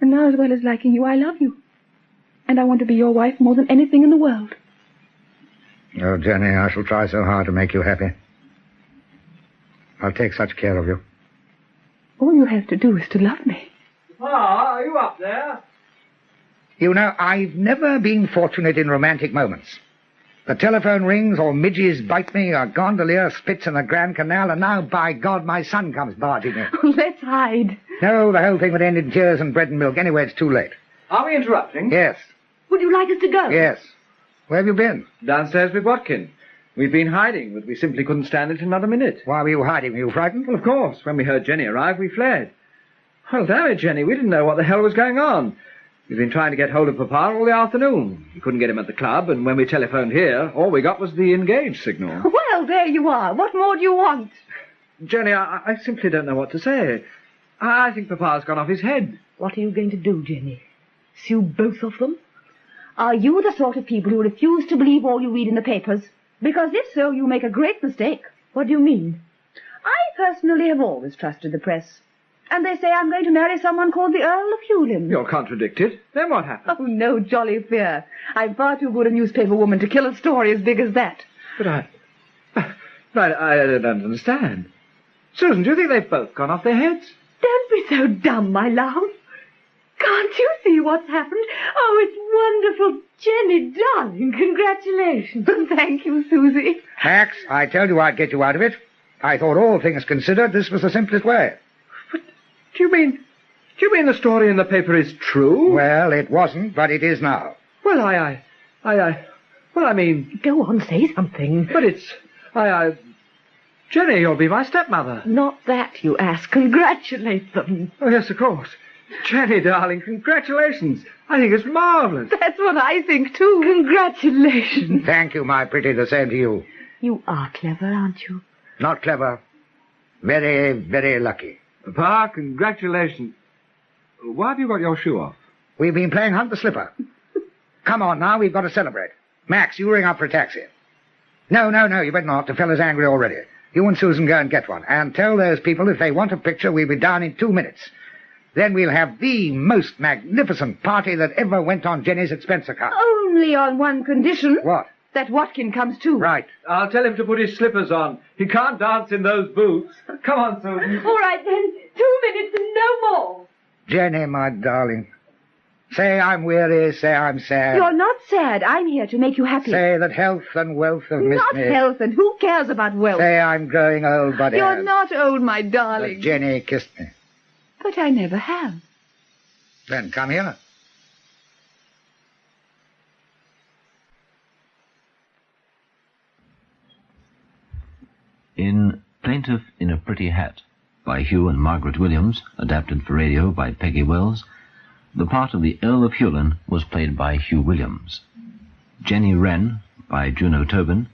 And now, as well as liking you, I love you. And I want to be your wife more than anything in the world. Oh, Jenny, I shall try so hard to make you happy. I'll take such care of you. All you have to do is to love me. Pa, are you up there? You know, I've never been fortunate in romantic moments. The telephone rings, or midges bite me, a gondolier spits in the Grand Canal, and now, by God, my son comes barging in. Let's hide. No, the whole thing would end in tears and bread and milk. Anyway, it's too late. Are we interrupting? Yes. Would you like us to go? Yes. Where have you been? Downstairs with Watkin. We've been hiding, but we simply couldn't stand it another minute. Why were you hiding? Were you frightened? Well, of course. When we heard Jenny arrive, we fled. Well, damn it, Jenny, we didn't know what the hell was going on. We've been trying to get hold of Papa all the afternoon. We couldn't get him at the club, and when we telephoned here, all we got was the engaged signal. Well, there you are. What more do you want? Jenny, I simply don't know what to say. I think Papa's gone off his head. What are you going to do, Jenny? Sue both of them? Are you the sort of people who refuse to believe all you read in the papers? Because if so, you make a great mistake. What do you mean? I personally have always trusted the press. And they say I'm going to marry someone called the Earl of Hulin. You're contradicted. Then what happened? Oh, no jolly fear. I'm far too good a newspaper woman to kill a story as big as that. But I don't understand. Susan, do you think they've both gone off their heads? Don't be so dumb, my love. Can't you see what's happened? Oh, it's wonderful. Jenny, darling, congratulations. Thank you, Susie. Max, I told you I'd get you out of it. I thought, all things considered, this was the simplest way. Do you mean the story in the paper is true? Well, it wasn't, but it is now. Well, I mean... Go on, say something. But it's... Jenny, you'll be my stepmother. Not that, you ass. Congratulate them. Oh, yes, of course. Jenny, darling, congratulations. I think it's marvellous. That's what I think, too. Congratulations. Thank you, my pretty, the same to you. You are clever, aren't you? Not clever. Very, very lucky. Pa, congratulations. Why have you got your shoe off? We've been playing Hunt the Slipper. Come on now, we've got to celebrate. Max, you ring up for a taxi. No, you better not. The fellow's angry already. You and Susan go and get one. And tell those people if they want a picture, we'll be down in 2 minutes. Then we'll have the most magnificent party that ever went on Jenny's expense account. Only on one condition. What? That Watkin comes too. Right. I'll tell him to put his slippers on. He can't dance in those boots. Come on, Susan. All right, then. 2 minutes and no more. Jenny, my darling. Say I'm weary, say I'm sad. You're not sad. I'm here to make you happy. Say that health and wealth have missed Not me. health, and who cares about wealth? Say I'm growing old, but You're not old, my darling. Jenny kissed me. But I never have. Then come here. In Plaintiff in a Pretty Hat by Hugh and Margaret Williams, adapted for radio by Peggy Wells, the part of the Earl of Hulin was played by Hugh Williams. Jenny Wren, by Juno Tobin,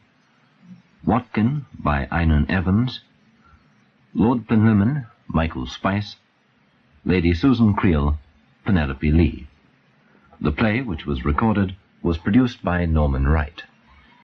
Watkin by Einan Evans, Lord Plinlimmon, Michael Spice, Lady Susan Creel, Penelope Lee. The play, which was recorded, was produced by Norman Wright.